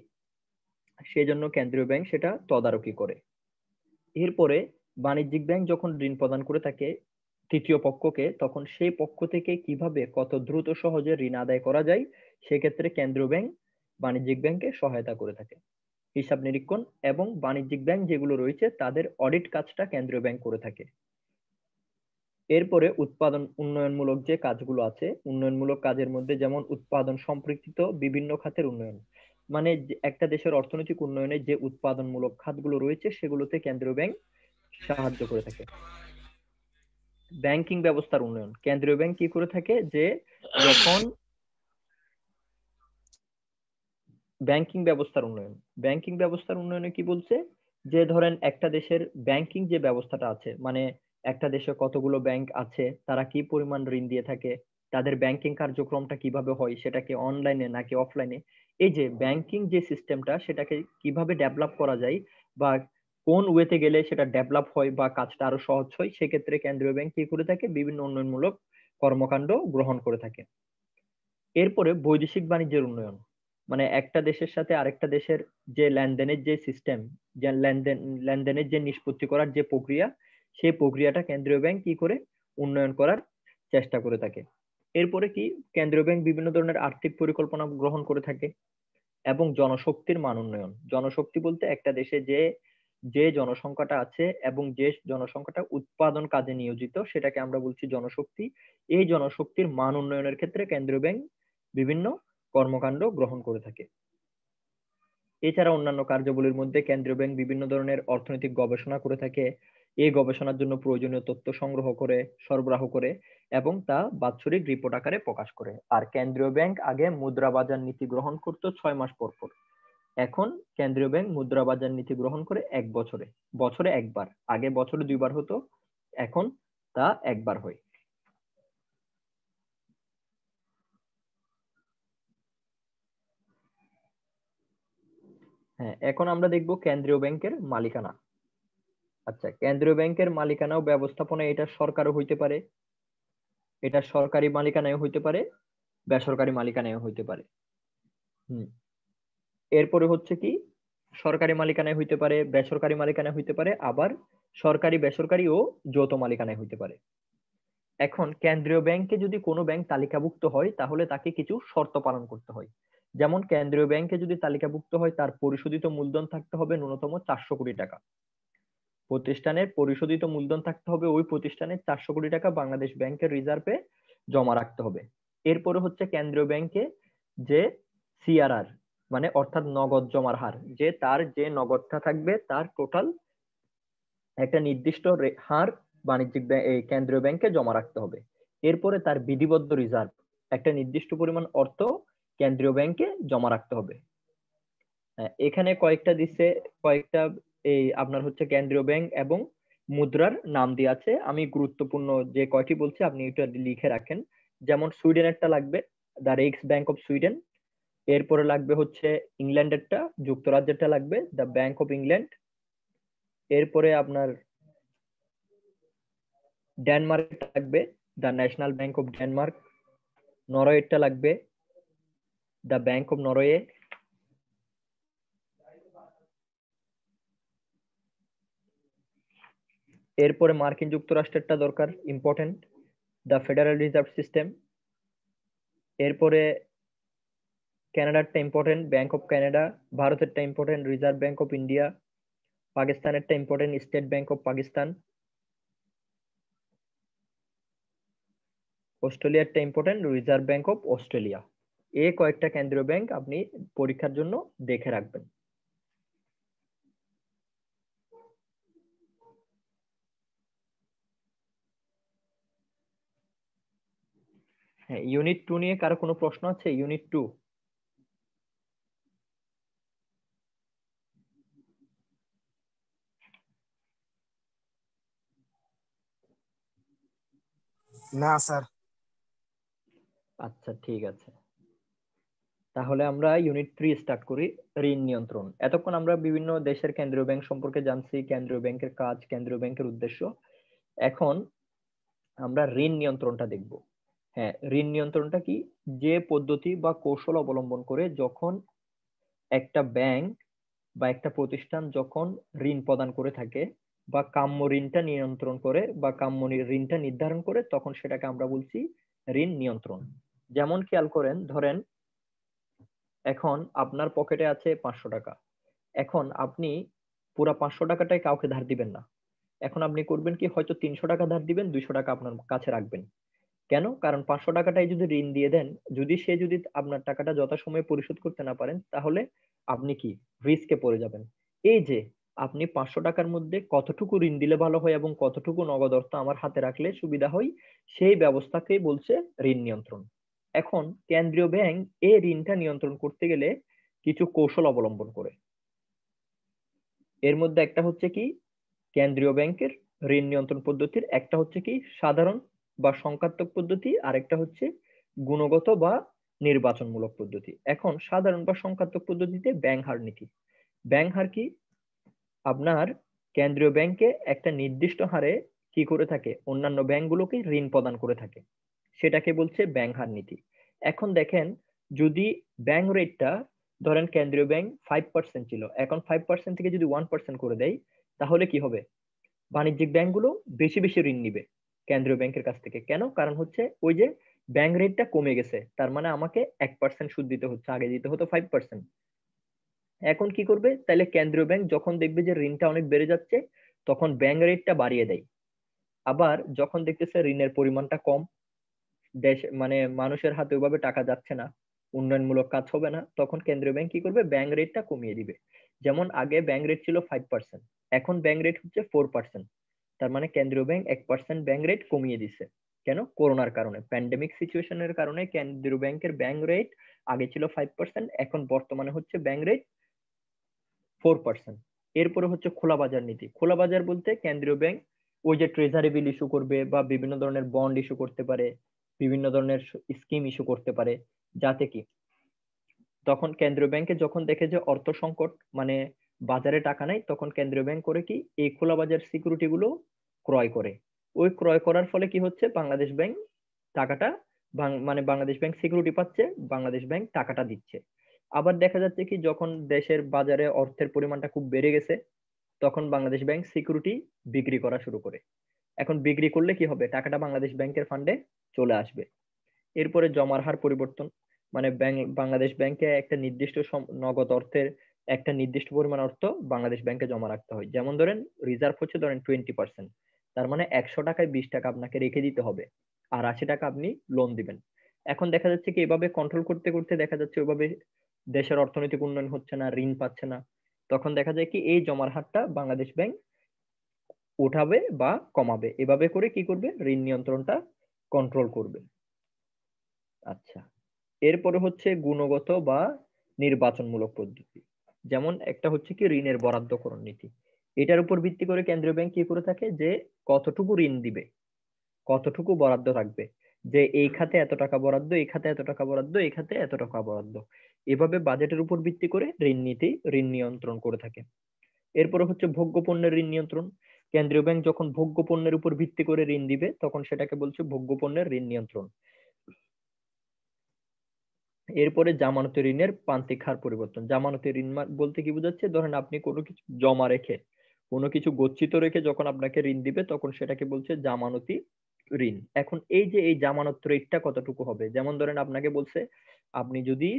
সেজন্য কেন্দ্রীয় ব্যাংক সেটা তদারকি করে। এরপরে বাণিজ্যিক ব্যাংক যখন ঋণ প্রদান করে থাকে তৃতীয় পক্ষকে, তখন সেই পক্ষ থেকে কিভাবে কত দ্রুত সহজে ঋণ আদায় করা যায় সেক্ষেত্রে কেন্দ্রীয় ব্যাংক বাণিজ্যিক ব্যাংকে সহায়তা করে থাকে। হিসাব নিরীক্ষণ এবং বাণিজ্যিক ব্যাংক যেগুলো রয়েছে তাদের অডিট কাজটা কেন্দ্রীয় ব্যাংক করে থাকে। এরপরে উৎপাদন উন্নয়নমূলক যে কাজগুলো আছে, উন্নয়নমূলক কাজের মধ্যে যেমন উৎপাদন সম্পৃক্ত বিভিন্ন খাতের উন্নয়ন, মানে একটা দেশের অর্থনৈতিক উন্নয়নে যে উৎপাদনমূলক খাতগুলো রয়েছে সেগুলোতে কেন্দ্রীয় ব্যাংক সাহায্য করে থাকে। ব্যাংকিং ব্যবস্থার উন্নয়ন, কেন্দ্রীয় ব্যাংক কি করে থাকে, যে যখন ব্যাংকিং ব্যবস্থার উন্নয়ন, ব্যাংকিং ব্যবস্থার উন্নয়নে কি বলছে, যে ধরেন একটা দেশের ব্যাংকিং যে ব্যবস্থাটা আছে, মানে একটা দেশে কতগুলো ব্যাংক আছে, তারা কি পরিমাণ ঋণ দিয়ে থাকে, তাদের ব্যাংকিং কার্যক্রমটা কিভাবে হয়, সেটা কি অনলাইনে নাকি অফলাইনে, এই যে ব্যাংকিং যে সিস্টেমটা সেটাকে কিভাবে ডেভেলপ করা যায় বা কোন ওয়েতে গেলে সেটা ডেভেলপ হয় বা কাজটা আরো সহজ হয়, সেক্ষেত্রে কেন্দ্রীয় ব্যাংক কি করে থাকে, বিভিন্ন উন্নয়নমূলক কর্মকাণ্ড গ্রহণ করে থাকে। এরপরে বৈদেশিক বাণিজ্যের উন্নয়ন, মানে একটা দেশের সাথে আরেকটা দেশের যে লেনদেনের যে সিস্টেম, যে লেনদেনের যে নিষ্পত্তি করার যে প্রক্রিয়া, সেই প্রক্রিয়াটা কেন্দ্রীয় ব্যাংক কি করে উন্নয়ন করার চেষ্টা করে থাকে। এরপরে কি, কেন্দ্রীয় ব্যাংক বিভিন্ন ধরনের আর্থিক পরিকল্পনা গ্রহণ করে থাকে এবং জনশক্তির মান উন্নয়ন, জনশক্তি বলতে একটা দেশে যে যে জনসংখ্যাটা আছে এবং যে জনসংখ্যাটা উৎপাদন কাজে নিয়োজিত সেটাকে আমরা বলছি জনশক্তি। এই জনশক্তির মান উন্নয়নের ক্ষেত্রে কেন্দ্রীয় ব্যাংক বিভিন্ন কর্মকাণ্ড গ্রহণ করে থাকে। এছাড়া অন্যান্য কার্যাবলীর মধ্যে কেন্দ্রীয় ব্যাংক বিভিন্ন ধরনের অর্থনৈতিক গবেষণা করে থাকে। এই গবেষণার জন্য প্রয়োজনীয় তথ্য সংগ্রহ করে, সরবরাহ করে এবং তা বাৎসরিক রিপোর্ট আকারে প্রকাশ করে। আর কেন্দ্রীয় ব্যাংক আগে মুদ্রা বাজার নীতি গ্রহণ করতো 6 মাস পর পর। এখন কেন্দ্রীয় ব্যাংক মুদ্রা বাজার নীতি গ্রহণ করে এক বছরে, বছরে একবার। আগে বছরে 2 বার হতো, এখন তা একবার হয়। হ্যাঁ, এখন আমরা দেখব কেন্দ্রীয় ব্যাংকের মালিকানা। আচ্ছা, কেন্দ্রীয় ব্যাংকের মালিকানা ও ব্যবস্থাপনা এটা সরকারও হইতে পারে, এটা সরকারি মালিকানায় হইতে পারে, বেসরকারি মালিকানায় হইতে পারে। হুম। এরপরে হচ্ছে কি, সরকারি মালিকানায় হইতে পারে, বেসরকারি মালিকানায় হইতে পারে, আবার সরকারি বেসরকারি ও যৌথ মালিকানায় হইতে পারে। এখন কেন্দ্রীয় ব্যাংকে যদি কোনো ব্যাংক তালিকাভুক্ত হয় তাহলে তাকে কিছু শর্ত পালন করতে হয়। যেমন কেন্দ্রীয় ব্যাংকে যদি তালিকাভুক্ত হয় তার পরিশোধিত মূলধন থাকতে হবে ন্যূনতম 400 কোটি টাকা। প্রতিষ্ঠানের পরিশোধিত মূলধন থাকতে হবে ওই প্রতিষ্ঠানের 400 কোটি টাকা বাংলাদেশ ব্যাংকের রিজার্ভে জমা রাখতে হবে। এরপরে হচ্ছে কেন্দ্রীয় ব্যাংকে যে সিআরআর মানে অর্থাৎ নগদ জমার হার, যে তার যে নগদটা থাকবে তার টোটাল একটা নির্দিষ্ট হার বাণিজ্যিক এই কেন্দ্রীয় ব্যাংকে জমা রাখতে হবে। এরপরে তার বিধিবদ্ধ রিজার্ভ একটা নির্দিষ্ট পরিমাণ অর্থ কেন্দ্রীয় ব্যাংকে জমা রাখতে হবে। এখানে কয়েকটা দিচ্ছে, কয়েকটা এই আপনার হচ্ছে কেন্দ্রীয় ব্যাংক এবং মুদ্রার নাম দিয়ে আছে। আমি গুরুত্বপূর্ণ যে কয়টি বলছি আপনি এটা লিখে রাখেন। যেমন সুইডেনেরটা লাগবে, দ্য রিক্স ব্যাংক অফ সুইডেন। এরপরে লাগবে হচ্ছে ইংল্যান্ডেরটা, যুক্তরাজ্যেরটা লাগবে দ্য ব্যাংক অফ ইংল্যান্ড। এরপরে আপনার ডেনমার্কেরটা লাগবে the national bank of Denmark. নরওয়েরটা লাগবে দ্য ব্যাংক অফ নরওয়ে। এরপরে মার্কিন যুক্তরাষ্ট্রেরটা দরকার, important, the federal reserve system. এরপরে কানাডারটা ইম্পর্টেন্ট, ব্যাংক অফ কানাডা। ভারতেরটা important, reserve bank of India. পাকিস্তানেরটা important, state bank of Pakistan. অস্ট্রেলিয়ারটা important, reserve bank of Australia. এই কয়েকটা কেন্দ্রীয় ব্যাংক আপনি পরীক্ষার জন্য দেখে রাখবেন। হ্যাঁ, ইউনিট 2 নিয়ে কারো কোনো প্রশ্ন আছে? ইউনিট 2। না স্যার। আচ্ছা, ঠিক আছে, তাহলে আমরা ইউনিট 3 স্টার্ট করি, ঋণ নিয়ন্ত্রণ। এতক্ষণ আমরা বিভিন্ন দেশের কেন্দ্রীয় ব্যাংক সম্পর্কে জানছি, কেন্দ্রীয় ব্যাংকের কাজ, কেন্দ্রীয় ব্যাংকের উদ্দেশ্য। এখন আমরা ঋণ নিয়ন্ত্রণটা দেখব। হ্যাঁ, ঋণ নিয়ন্ত্রণটা কি? যে পদ্ধতি বা কৌশল অবলম্বন করে যখন একটা ব্যাংক বা একটা প্রতিষ্ঠান যখন ঋণ প্রদান করে থাকে বা কাম্য ঋণটা নিয়ন্ত্রণ করে বা কাম্য ঋণটা নির্ধারণ করে, তখন সেটাকে আমরা বলছি ঋণ নিয়ন্ত্রণ। যেমন খেয়াল করেন, ধরেন এখন আপনার পকেটে আছে 500 টাকা। এখন আপনি পুরা 500 টাকাটাই কাউকে ধার দিবেন না। এখন আপনি করবেন কি, হয়তো 300 টাকা ধার দিবেন, 200 টাকা আপনার কাছে রাখবেন। কেন? কারণ 500 টাকাটাই যদি ঋণ দিয়ে দেন, যদি আপনার টাকাটা যথাসময়ে পরিশোধ করতে না পারেন, তাহলে আপনি কি রিস্কে পড়ে যাবেন। এই যে আপনি 500 টাকার মধ্যে কতটুকু ঋণ দিলে ভালো হয় এবং কতটুকু নগদ অর্থ আমার হাতে রাখলে সুবিধা হয়, সেই ব্যবস্থাকেই বলছে ঋণ নিয়ন্ত্রণ। এখন কেন্দ্রীয় ব্যাংক এই ঋণটা নিয়ন্ত্রণ করতে গেলে কিছু কৌশল অবলম্বন করে। এর মধ্যে একটা হচ্ছে কি, কেন্দ্রীয় ব্যাংকের ঋণ নিয়ন্ত্রণ পদ্ধতির একটা হচ্ছে কি সাধারণ বা সংখ্যাত্মক পদ্ধতি, আর একটা হচ্ছে গুণগত বা নির্বাচনমূলক পদ্ধতি। এখন সাধারণ বা সংখ্যাত্মক পদ্ধতিতে ব্যাংক হার নীতি। ব্যাংক হার কি? আপনার কেন্দ্রীয় ব্যাংকে একটা নির্দিষ্ট হারে কি করে থাকে, অন্যান্য ব্যাংকগুলোকে ঋণ প্রদান করে থাকে, সেটাকে বলছে ব্যাংক হার নীতি। এখন দেখেন, যদি ব্যাংক রেটটা ধরেন কেন্দ্রীয় ব্যাংক 5% ছিল, এখন 5% থেকে যদি 1% করে দেয়, তাহলে কি হবে? বাণিজ্যিক ব্যাংকগুলো বেশি বেশি ঋণ নিবে কেন্দ্রীয় ব্যাংকের কাছ থেকে। কেন? কারণ হচ্ছে ওই যে ব্যাংক রেটটা কমে গেছে, তার মানে আমাকে 1% সুদ দিতে হচ্ছে, আগে দিতে হতো 5%। এখন কি করবে, তাহলে কেন্দ্রীয় ব্যাংক যখন দেখবে যে ঋণটা অনেক বেড়ে যাচ্ছে তখন ব্যাংক রেটটা বাড়িয়ে দেয়। আবার যখন দেখতেছে ঋণের পরিমাণটা কম, দেশ মানে মানুষের হাতে ওইভাবে টাকা যাচ্ছে না, উন্নয়নমূলক কাজ হবে না, তখন কেন্দ্রীয় ব্যাংক কি করবে, ব্যাংক রেটটা কমিয়ে দিবে। যেমন আগে ব্যাংক রেট ছিল 5%, এখন ব্যাংক রেট হচ্ছে 4%। তার মানে কেন্দ্রীয় ব্যাংক 1% ব্যাংক রেট কমিয়ে দিছে। কেন? করোনার কারণে, প্যান্ডেমিক সিচুয়েশনের কারণে কেন্দ্রীয় ব্যাংকের ব্যাংক রেট আগে ছিল 5%, এখন বর্তমানে হচ্ছে ব্যাংক রেট 4%। এরপরে হচ্ছে খোলা বাজার নীতি। খোলা বাজার বলতে কেন্দ্রীয় ব্যাংক ওই যে ট্রেজারি বিল ইস্যু করবে বা বিভিন্ন ধরনের বন্ড ইস্যু করতে পারে, বিভিন্ন ধরনের স্কিম ইস্যু করতে পারে, যাতে কি তখন কেন্দ্রীয় ব্যাংকে যখন দেখে যে অর্থ সংকট, মানে বাজারে টাকা নাই, তখন কেন্দ্রীয় ব্যাংক করে কি এই খোলা বাজার সিকিউরিটি গুলো ক্রয় করে। ওই ক্রয় করার ফলে কি হচ্ছে, বাংলাদেশ ব্যাংক টাকাটা মানে বাংলাদেশ ব্যাংক সিকিউরিটি পাচ্ছে, বাংলাদেশ ব্যাংক টাকাটা দিচ্ছে। আবার দেখা যাচ্ছে কি যখন দেশের বাজারে অর্থের পরিমাণটা খুব বেড়ে গেছে, তখন বাংলাদেশ ব্যাংক সিকিউরিটি বিক্রি করা শুরু করে। এখন বিক্রি করলে কি হবে, টাকাটা বাংলাদেশ ব্যাংকের ফান্ডে চলে আসবে। এরপরে জমার হার পরিবর্তন, মানে বাংলাদেশ ব্যাংকে একটা নির্দিষ্ট নগদ অর্থের একটা নির্দিষ্ট পরিমাণ অর্থ বাংলাদেশ ব্যাংকে জমা রাখতে হয়। যেমন ধরেন রিজার্ভ হচ্ছে ধরেন 20%, তার মানে 100 টাকায় 20 টাকা আপনাকে রেখে দিতে হবে, আর 80 টাকা আপনি লোন দিবেন। এখন দেখা যাচ্ছে কি এভাবে কন্ট্রোল করতে করতে দেখা যাচ্ছে ওইভাবে দেশের অর্থনৈতিক উন্নয়ন হচ্ছে না, ঋণ পাচ্ছে না, তখন দেখা যায় কি এই জমার হারটা বাংলাদেশ ব্যাংক উঠাবে বা কমাবে, এভাবে করে কি করবে, ঋণ নিয়ন্ত্রণটা কন্ট্রোল করবে। আচ্ছা, এরপরে হচ্ছে গুণগত বা নির্বাচনমূলক পদ্ধতি। যেমন একটা হচ্ছে কি ঋণের বরাদ্দকরণ নীতি। এটার উপর ভিত্তি করে কেন্দ্রীয় ব্যাংক কি করে থাকে, যে কতটুকু ঋণ দিবে, কতটুকু বরাদ্দ থাকবে, যে এই খাতে এত টাকা বরাদ্দ, এই খাতে এত টাকা বরাদ্দ, এই খাতে এত টাকা বরাদ্দ, এভাবে বাজেটের উপর ভিত্তি করে ঋণ নীতি, ঋণ নিয়ন্ত্রণ করে থাকে। এরপরে হচ্ছে ভোগ্য পণ্যের ঋণ নিয়ন্ত্রণ। কেন্দ্রীয় ব্যাংক যখন ভোগ্য পণ্যের উপর ভিত্তি করে ঋণ দিবে তখন সেটাকে বলছে ভোগ্য পণ্যের ঋণ নিয়ন্ত্রণ। এরপরে জামানতি ঋণের প্রান্তিক হার পরিবর্তন। জামানতি ঋণ বলতে কি বোঝাচ্ছে, ধরেন আপনি কোনো কিছু জমা রেখে, কোনো কিছু গচ্ছিত রেখে যখন আপনাকে ঋণ দিবে তখন সেটাকে বলছে জামানতি ঋণ। এখন এই যে এই জামানত রেটটা কতটুকু হবে, যেমন ধরেন আপনাকে বলছে আপনি যদি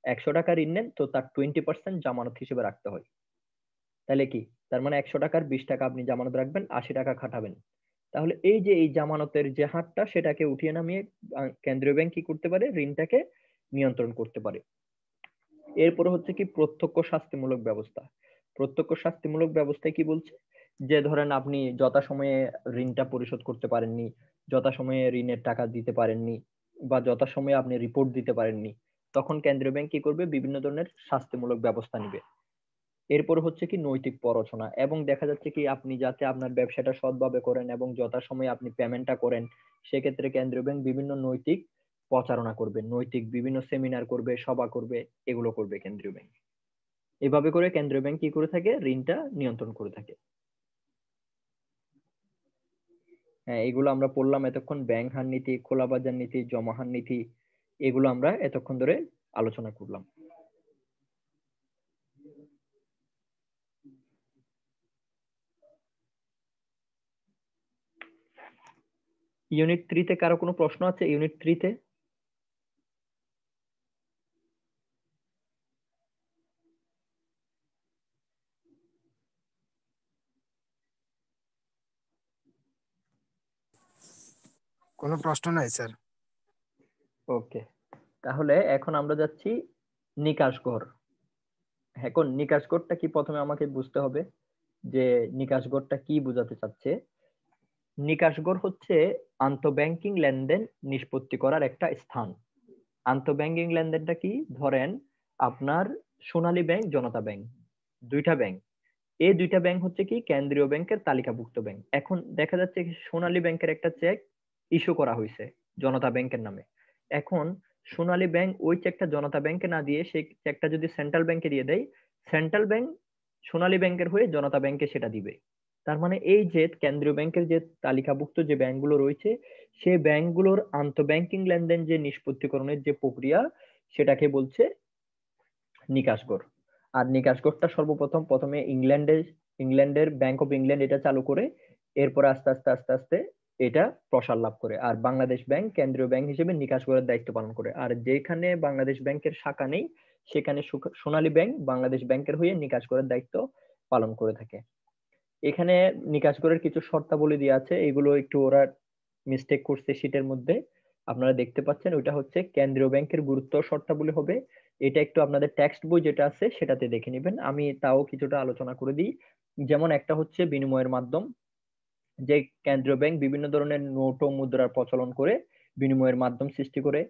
100 টাকা ঋণ নেন তো তার 20% জামানত হিসেবে রাখতে হয়। তাহলে কি, তার মানে 100 টাকার 20 টাকা আপনি জামানত রাখবেন, 80 টাকা খাটাবেন। তাহলে এই যে এই জামানতের যে হারটা সেটাকে উঠিয়ে নামিয়ে কেন্দ্রীয় ব্যাংক কি করতে পারে, ঋণটাকে নিয়ন্ত্রণ করতে পারে। এরপরে হচ্ছে কি প্রত্যক্ষ শাস্তিমূলক ব্যবস্থা। প্রত্যক্ষ শাস্তিমূলক ব্যবস্থায় কি বলছে, যে ধরেন আপনি যথাসময়ে ঋণটা পরিশোধ করতে পারেননি, যথাসময়ে ঋণের টাকা দিতে পারেননি, বা যথাসময়ে আপনি রিপোর্ট দিতে পারেননি, তখন কেন্দ্রীয় ব্যাংক কি করবে, বিভিন্ন ধরনের শাস্তিমূলক ব্যবস্থা নিবে। এরপর হচ্ছে কি নৈতিক প্ররোচনা, এবং দেখা যাচ্ছে কি আপনি যাতে আপনার ব্যবসাটা সৎভাবে করেন এবং যথাসময়ে আপনি পেমেন্টটা করেন, সেক্ষেত্রে কেন্দ্রীয় ব্যাংক বিভিন্ন নৈতিক প্রচারণা করবে, নৈতিক বিভিন্ন সেমিনার করবে, সভা করবে, এগুলো করবে কেন্দ্রীয় ব্যাংক। এভাবে করে কেন্দ্রীয় ব্যাংক কি করে থাকে, ঋণটা নিয়ন্ত্রণ করে থাকে। হ্যাঁ, এগুলো আমরা পড়লাম এতক্ষণ, ব্যাংক হার নীতি, খোলা বাজার নীতি, জমা হার নীতি, এগুলো আমরা এতক্ষণ ধরে আলোচনা করলাম। ইউনিট 3 তে কারো কোনো প্রশ্ন আছে? ইউনিট 3 তে কোনো প্রশ্ন নাই স্যার। ওকে, তাহলে এখন আমরা যাচ্ছি নিকাশ ঘর। এখন নিকাশ ঘরটা কি প্রথমে আমাকে বুঝতে হবে, যে নিকাশ ঘরটা কি বোঝাতে চাচ্ছে। নিকাশ ঘর হচ্ছে আন্তঃব্যাংকিং লেনদেন নিষ্পত্তি করার একটা স্থান। আন্তঃব্যাংকিং লেনদেনটা কি, ধরেন আপনার সোনালী ব্যাংক, জনতা ব্যাংক, দুইটা ব্যাংক, এই দুইটা ব্যাংক হচ্ছে কি কেন্দ্রীয় ব্যাংকের তালিকাভুক্ত ব্যাংক। এখন দেখা যাচ্ছে কি সোনালী ব্যাংকের একটা চেক ইস্যু করা হয়েছে জনতা ব্যাংকের নামে। এখন সোনালী ব্যাংক ওই চেকটা জনতা ব্যাংকে না দিয়ে সেই চেকটা যদি সেন্ট্রাল ব্যাংকে দিয়ে দেয়, সেন্ট্রাল ব্যাংক সোনালী ব্যাংকের হয়ে জনতা ব্যাংকে সেটা দিবে। তার মানে এই যে কেন্দ্রীয় ব্যাংকের যে তালিকাভুক্ত যে ব্যাংকগুলো রয়েছে, সেই ব্যাংকগুলোর আন্তঃব্যাংকিং লেনদেন যে নিষ্পত্তিকরণের যে প্রক্রিয়া, সেটাকে বলছে নিকাশ ঘর। আর নিকাশ ঘরটা সর্বপ্রথম প্রথমে ইংল্যান্ডের ব্যাংক অফ ইংল্যান্ড এটা চালু করে, এরপর আস্তে আস্তে আস্তে আস্তে এটা প্রসার লাভ করে। আর বাংলাদেশ ব্যাংক কেন্দ্রীয় ব্যাংক হিসেবে নিকাশ ঘরের দায়িত্ব পালন করে। আর যেখানে বাংলাদেশ ব্যাংকের শাখা নেই সেখানে সোনালী ব্যাংক বাংলাদেশ ব্যাংকের হয়ে নিকাশ করার দায়িত্ব পালন করে থাকে। এখানে নিকাশ করার কিছু শর্তাবলী দেওয়া আছে, এগুলো একটু ওরা মিস্টেক করছে শীটের মধ্যে, আপনারা দেখতে পাচ্ছেন। ওইটা হচ্ছে কেন্দ্রীয় ব্যাংকের গুরুত্ব শর্তাবলী হবে। এটা একটু আপনাদের টেক্সট বই যেটা আছে সেটাতে দেখে নেবেন, আমি তাও কিছুটা আলোচনা করে দিই। যেমন একটা হচ্ছে বিনিময়ের মাধ্যম, যে কেন্দ্রীয় ব্যাংক বিভিন্ন ধরনের নোট ও মুদ্রার প্রচলন করে বিনিময়ের মাধ্যম সৃষ্টি করে।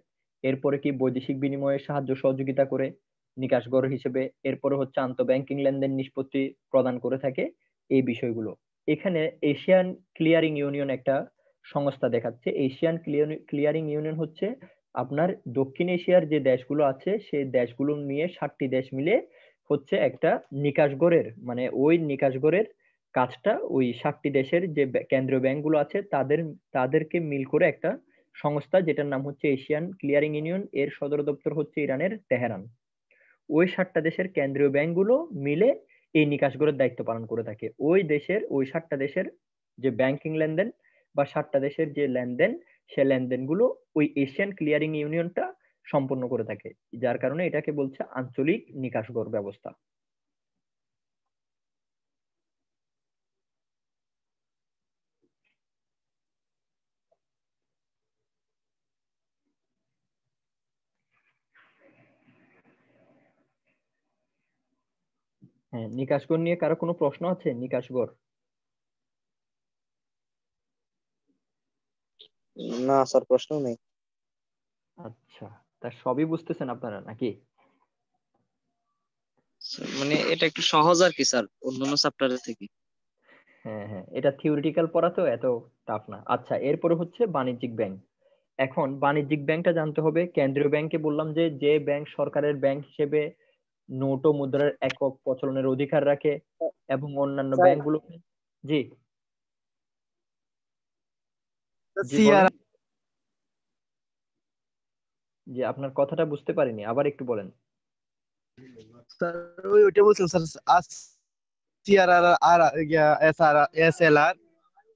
এরপরে কি বৈদেশিক বিনিময়ে সাহায্য সহযোগিতা করে নিকাশগর হিসেবে। এরপরে হচ্ছে আন্তঃব্যাংকিং লেনদেন নিষ্পত্তি প্রদান করে থাকে এই বিষয়গুলো। এখানে এশিয়ান ক্লিয়ারিং ইউনিয়ন একটা সংস্থা দেখাচ্ছে। এশিয়ান ক্লিয়ারিং ইউনিয়ন হচ্ছে আপনার দক্ষিণ এশিয়ার যে দেশগুলো আছে সেই দেশগুলো নিয়ে 7টি দেশ মিলে হচ্ছে একটা নিকাশগরের, মানে ওই নিকাশগরের কাজটা ওই 7টি দেশের যে কেন্দ্রীয় ব্যাংক গুলো আছে তাদেরকে মিল করে একটা সংস্থা, যেটার নাম হচ্ছে এশিয়ান ক্লিয়ারিং ইউনিয়ন। এর সদর দপ্তর হচ্ছে ইরানের তেহরান। ওই 7টা দেশের কেন্দ্রীয় ব্যাংক গুলো মিলে এই নিকাশগুলোর দায়িত্ব পালন করে থাকে। ওই 7টা দেশের যে ব্যাংকিং লেনদেন বা 7টা দেশের যে লেনদেন, সে লেনদেন গুলো ওই এশিয়ান ক্লিয়ারিং ইউনিয়নটা সম্পন্ন করে থাকে, যার কারণে এটাকে বলছে আঞ্চলিক নিকাশগর ব্যবস্থা। হ্যাঁ, নিকাশগর নিয়ে কারো কোনো প্রশ্ন আছে? নিকাশগর। না স্যার, প্রশ্ন নেই। আচ্ছা, তা সবই বুঝতেছেন আপনারা নাকি? মানে এটা একটু সহজ আর কি স্যার অন্যান্য চ্যাপ্টারের থেকে। হ্যাঁ হ্যাঁ, এটা থিওরিটিক্যাল পড়া তো, এত টাফ না। আচ্ছা, এরপরে হচ্ছে বাণিজ্যিক ব্যাংক। এখন বাণিজ্যিক ব্যাংকটা জানতে হবে। কেন্দ্রীয় ব্যাংকে বললাম যে যে ব্যাংক সরকারের ব্যাংক হিসেবে নোট ও মুদ্রার একক প্রচলনের অধিকার রাখে, এবং অন্যান্য স্যার, ব্যাংকগুলো। জি জি বলেন। সিআর জি, আপনার কথাটা বুঝতে পারিনি, আবার একটু বলেন। স্যার, ওইটা বলছেন স্যার। সিআর আর আর এস আর এস এল আর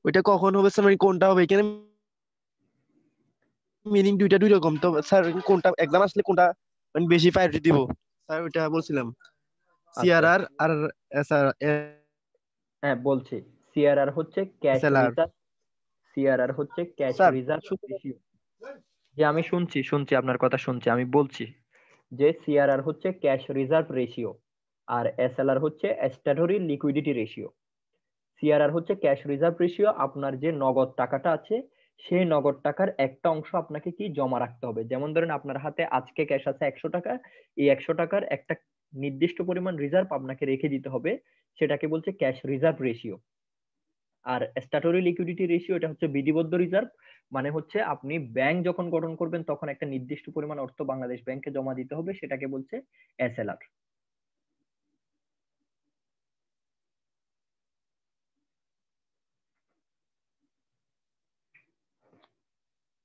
ওইটা কখন হবে স্যার? মানে কোনটা হবে এখানে? মিনিং দুইটা দুই রকম তো স্যার, কোনটা এক্সাম আসলে কোনটা মানে বেশি প্রায়োরিটি দিব স্যার? ওইটা বলছিলাম। আচ্ছা সিআরআর আচ্ছা, আর এস আর হ্যাঁ বলছি। সিআরআর হচ্ছে ক্যাশ এসএলআর রিজার্ভ। সিআরআর হচ্ছে ক্যাশ স্যার। Reserve ratio. যে আমি শুনছি শুনছি, আপনার কথা শুনছি, আমি বলছি যে সিআরআর হচ্ছে ক্যাশ রিজার্ভ রেশিও, আর এসএলআর হচ্ছে স্ট্যাটুটরি লিকুইডিটি রেশিও। সিআরআর হচ্ছে ক্যাশ রিজার্ভ রেশিও, আপনার যে নগদ টাকাটা আছে সেই নগদ টাকার একটা অংশ আপনাকে কি জমা রাখতে হবে। যেমন ধরেন আপনার হাতে আজকে ক্যাশ আছে 100 টাকা, এই 100 টাকার একটা নির্দিষ্ট পরিমাণ রিজার্ভ আপনাকে রেখে দিতে হবে, সেটাকে বলছে ক্যাশ রিজার্ভ রেশিও। আর স্ট্যাটুটরি লিকুইডিটি রেশিও, এটা হচ্ছে বিধিবদ্ধ রিজার্ভ, মানে হচ্ছে আপনি ব্যাংক যখন গঠন করবেন তখন একটা নির্দিষ্ট পরিমাণ অর্থ বাংলাদেশ ব্যাংকে জমা দিতে হবে, সেটাকে বলছে এসএলআর।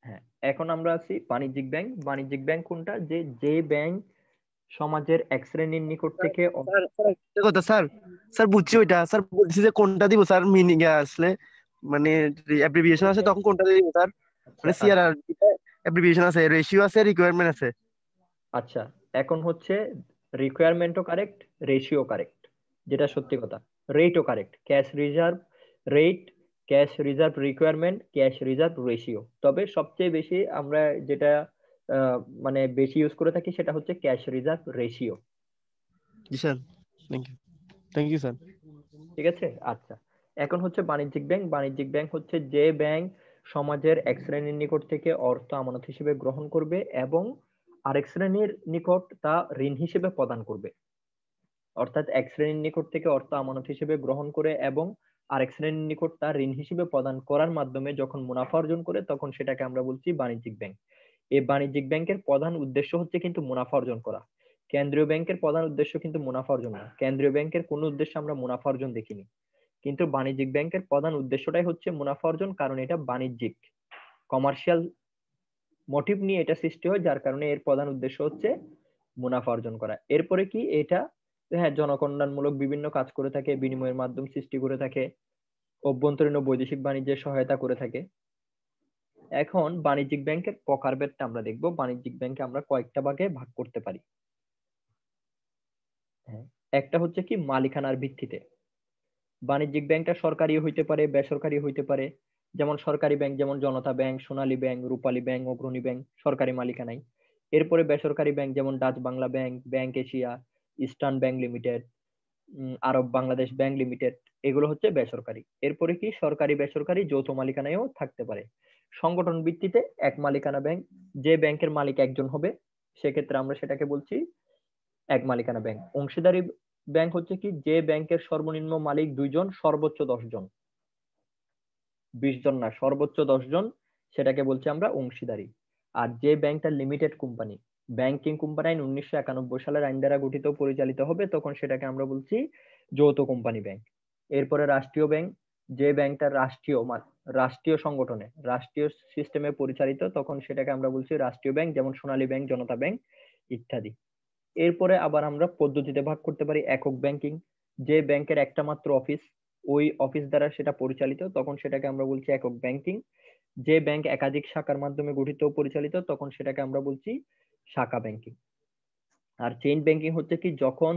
হ্যাঁ, এখন আমরা আছি বাণিজ্যিক ব্যাংক। বাণিজ্যিক ব্যাংক কোনটা? যে যে ব্যাংক সমাজের এক শ্রেণীর নিকট থেকে স্যার স্যার, একটা কথা স্যার। স্যার বুঝছি ওইটা স্যার, বলছি যে কোনটা দিব স্যার মিনিং আসলে, মানে অ্যাব্রিভিয়েশন আছে তখন কোনটা দিব স্যার? আচ্ছা মানে আচ্ছা সিআরআর অ্যাব্রিভিয়েশন আছে, রেশিও আছে, রিকোয়ারমেন্ট আছে। আচ্ছা, এখন হচ্ছে রিকোয়ারমেন্টও কারেক্ট, রেশিও কারেক্ট, যেটা সত্যি কথা। রেটও correct, cash reserve rate, cash reserve requirement, cash reserve ratio. তবে সবচেয়ে বেশি আমরা যেটা মানে বেশি ইউজ করে থাকি সেটা হচ্ছে ক্যাশ রিজার্ভ রেশিও। জি sir, thank you. Thank you sir. ঠিক আছে। আচ্ছা, এখন হচ্ছে বাণিজ্যিক ব্যাংক। বাণিজ্যিক ব্যাংক হচ্ছে যে ব্যাংক সমাজের এক শ্রেণীর নিকট থেকে অর্থ আমানত হিসেবে গ্রহণ করবে এবং আরেক শ্রেণীর নিকট তা ঋণ হিসেবে প্রদান করবে। অর্থাৎ এক শ্রেণীর নিকট থেকে অর্থ আমানত হিসেবে গ্রহণ করে এবং আরেক শ্রেণীর নিকট তা ঋণ হিসেবে প্রদান করার মাধ্যমে যখন মুনাফা অর্জন করে তখন সেটাকে আমরা বলছি বাণিজ্যিক ব্যাংক। এই বাণিজ্যিক ব্যাংকের প্রধান উদ্দেশ্য হচ্ছে কিন্তু মুনাফা অর্জন করা। কেন্দ্রীয় ব্যাংকের প্রধান উদ্দেশ্য কিন্তু মুনাফা অর্জন না। কেন্দ্রীয় ব্যাংকের কোনো উদ্দেশ্য আমরা মুনাফা অর্জন দেখিনি, কিন্তু বাণিজ্যিক ব্যাংকের প্রধান উদ্দেশ্যটাই হচ্ছে মুনাফা অর্জন, কারণ এটা বাণিজ্যিক, কমার্শিয়াল মোটিভ নিয়ে এটা সৃষ্টি হয়, যার কারণে এর প্রধান উদ্দেশ্য হচ্ছে মুনাফা অর্জন করা। এরপরে কি এটা, হ্যাঁ, জনকল্যাণমূলক বিভিন্ন কাজ করে থাকে, বিনিময়ের মাধ্যম সৃষ্টি করে থাকে, অভ্যন্তরীণ ও বৈদেশিক বাণিজ্যের সহায়তা করে থাকে। এখন বাণিজ্যিক ব্যাংকের প্রকারভেদটা আমরা দেখব। বাণিজ্যিক ব্যাংকে আমরা কয়েকটা ভাগে ভাগ করতে পারি। হ্যাঁ, একটা হচ্ছে কি মালিকানার ভিত্তিতে। বাণিজ্যিক ব্যাংকটা সরকারি হইতে পারে, বেসরকারি হইতে পারে। যেমন সরকারি ব্যাংক যেমন Janata bank, Sonali bank, Rupali bank, Agrani bank সরকারি মালিকানায়। এরপরে বেসরকারি ব্যাংক যেমন Dutch Bangla bank, bank Asia, eastern bank limited, Arab Bangladesh bank limited, এগুলো হচ্ছে বেসরকারি। এরপরে কি সরকারি বেসরকারি যৌথ মালিকানায়ও থাকতে পারে। সংগঠন ভিত্তিতে এক মালিকানা ব্যাংক, যে ব্যাংকের মালিক একজন হবে সেক্ষেত্রে আমরা সেটাকে বলছি এক মালিকানা ব্যাংক। অংশীদারি ব্যাংক হচ্ছে কি যে ব্যাংকের সর্বনিম্ন মালিক 2 জন, সর্বোচ্চ 10 জন, 20 জন না, সর্বোচ্চ 10 জন, সেটাকে বলছি আমরা অংশীদারি। আর যে ব্যাংকটা লিমিটেড কোম্পানি, ব্যাংকিং কোম্পানি আইন 1991 সালের আইন দ্বারা গঠিত পরিচালিত হবে, তখন সেটাকে আমরা বলছি যৌথ কোম্পানি ব্যাংক। এরপরে রাষ্ট্রীয় ব্যাংক, যে ব্যাংকটা রাষ্ট্রীয় সংগঠনে, রাষ্ট্রীয় সিস্টেমে পরিচালিত, তখন সেটাকে আমরা বলছি রাষ্ট্রীয় ব্যাংক, যেমন সোনালী ব্যাংক, জনতা ব্যাংক ইত্যাদি। এরপরে আবার আমরা পদ্ধতিতে ভাগ করতে পারি একক ব্যাংকিং, যে ব্যাংকের একটা মাত্র অফিস, ওই অফিস দ্বারা সেটা পরিচালিত, তখন সেটাকে আমরা বলছি একক ব্যাংকিং। যে ব্যাংক একাধিক শাখার মাধ্যমে গঠিত ও পরিচালিত, তখন সেটাকে আমরা বলছি শাখা ব্যাংকিং। আর চেইন ব্যাংকিং হচ্ছে কি যখন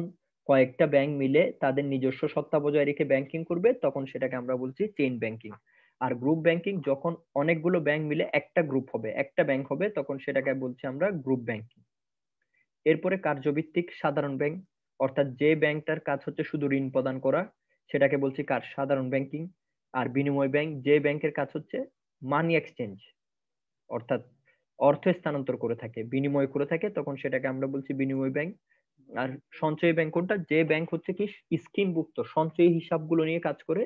কয়েকটা ব্যাংক মিলে তাদের নিজস্ব সত্তা বজায় রেখে ব্যাংকিং করবে, তখন সেটাকে আমরা বলছি চেইন ব্যাংকিং। আর গ্রুপ ব্যাংকিং যখন অনেকগুলো ব্যাংক মিলে একটা গ্রুপ হবে, একটা ব্যাংক হবে, তখন সেটাকে বলছি আমরা গ্রুপ ব্যাংকিং। এরপরে কার্যভিত্তিক সাধারণ ব্যাংক, অর্থাৎ যে ব্যাংকটার কাজ হচ্ছে শুধু ঋণ প্রদান করা, সেটাকে বলছি সাধারণ ব্যাংকিং। আর বিনিময় ব্যাংক, যে ব্যাংকের কাজ হচ্ছে মানি এক্সচেঞ্জ, অর্থাৎ অর্থ স্থানান্তর করে থাকে, বিনিময় করে থাকে, তখন সেটাকে আমরা বলছি বিনিময় ব্যাংক। আর সঞ্চয়ী ব্যাংক কোনটা, যে ব্যাংক হচ্ছে কি স্কিমভুক্ত সঞ্চয়ী হিসাবগুলো নিয়ে কাজ করে,